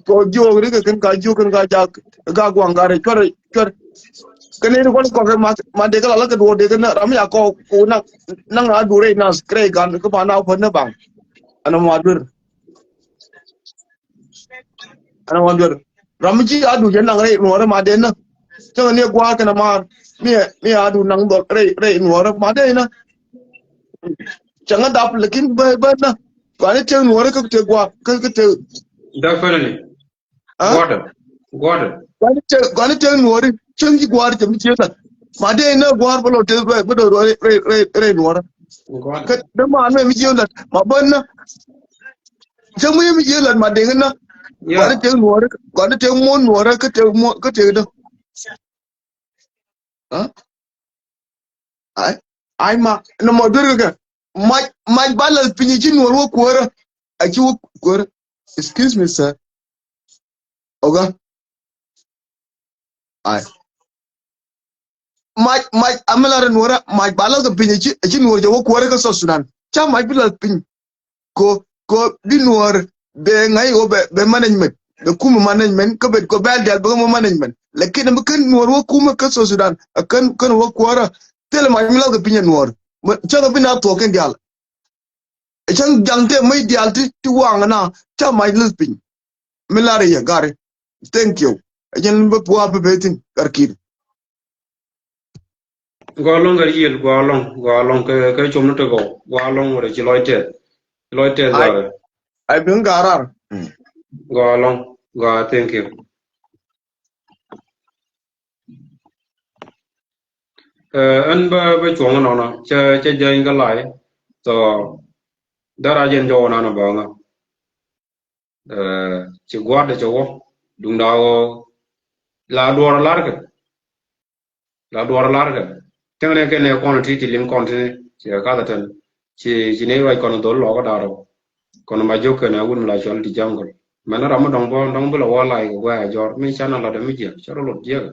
Speaker 3: ko jo ri ka kan ka jo kan ka ja ga gwang ga re chor cái này con có cái mà để cái là cái đồ để cái nợ ya có năng năng là đủ đấy na kray gan cái bạn nào phân nó bằng anh mau đưa ramji adu jen năng đấy nuora mà đến nó cho nên qua cái mà mi adu năng độ đấy nuora mà đấy nó chẳng hạn đáp lekin bên nó còn cái chơi nuora cái chơi qua cái chơi
Speaker 1: Definitely.
Speaker 3: à
Speaker 1: Got it.
Speaker 3: còn cái chơi nuora chơi gì qua chấm chơi thật mà đấy nó qua bao lâu chơi bây giờ rồi nuora
Speaker 1: Got
Speaker 3: cái
Speaker 1: it.
Speaker 3: đó mà anh mới chơi lần mà bên nó chẳng mấy mới chơi lần mà đến nó còn
Speaker 1: Yeah.
Speaker 3: cái chơi nuora còn cái chơi môn nuora cái chơi đó à ai mà nó mà đưa cái mai bala pinyi nuora kuora achi kuora excuse me sir oga ai mai amala nuora mai bala cái pinyi achi nuora jo kuora ka so sunan cha mai bila pin ko di nuora be ngai o be management be kuma management ko be dal be management lakin be kan nuora kuma ka so sudan kan wo kuora tele mai mila ka pinyi nuora cha ka bina to ken dal chan jangte mai dal ti wanga na cha mai lupin milare ya gare thank you ajan be puwa be betin karkir
Speaker 1: Golong cái gì golong cái chum nóទៅgolong rồi chỉ loi te
Speaker 3: ai
Speaker 1: giờ
Speaker 3: ai bin garar
Speaker 1: golong thank you anh ba chuông nó chơi chơi cái lại so đó là dân cho nó bảo chỉ quát để cho đúng đâu là đùa là cái chẳng lẽ cái này con thì liên con thì chỉ cả là thân chỉ này vậy con đó lo cái đó còn mà vô cái này cũng là cho đi jungle mà nó làm đồng bao là qua lại của qua giờ mấy channel là để mấy giờ cho nó lột giờ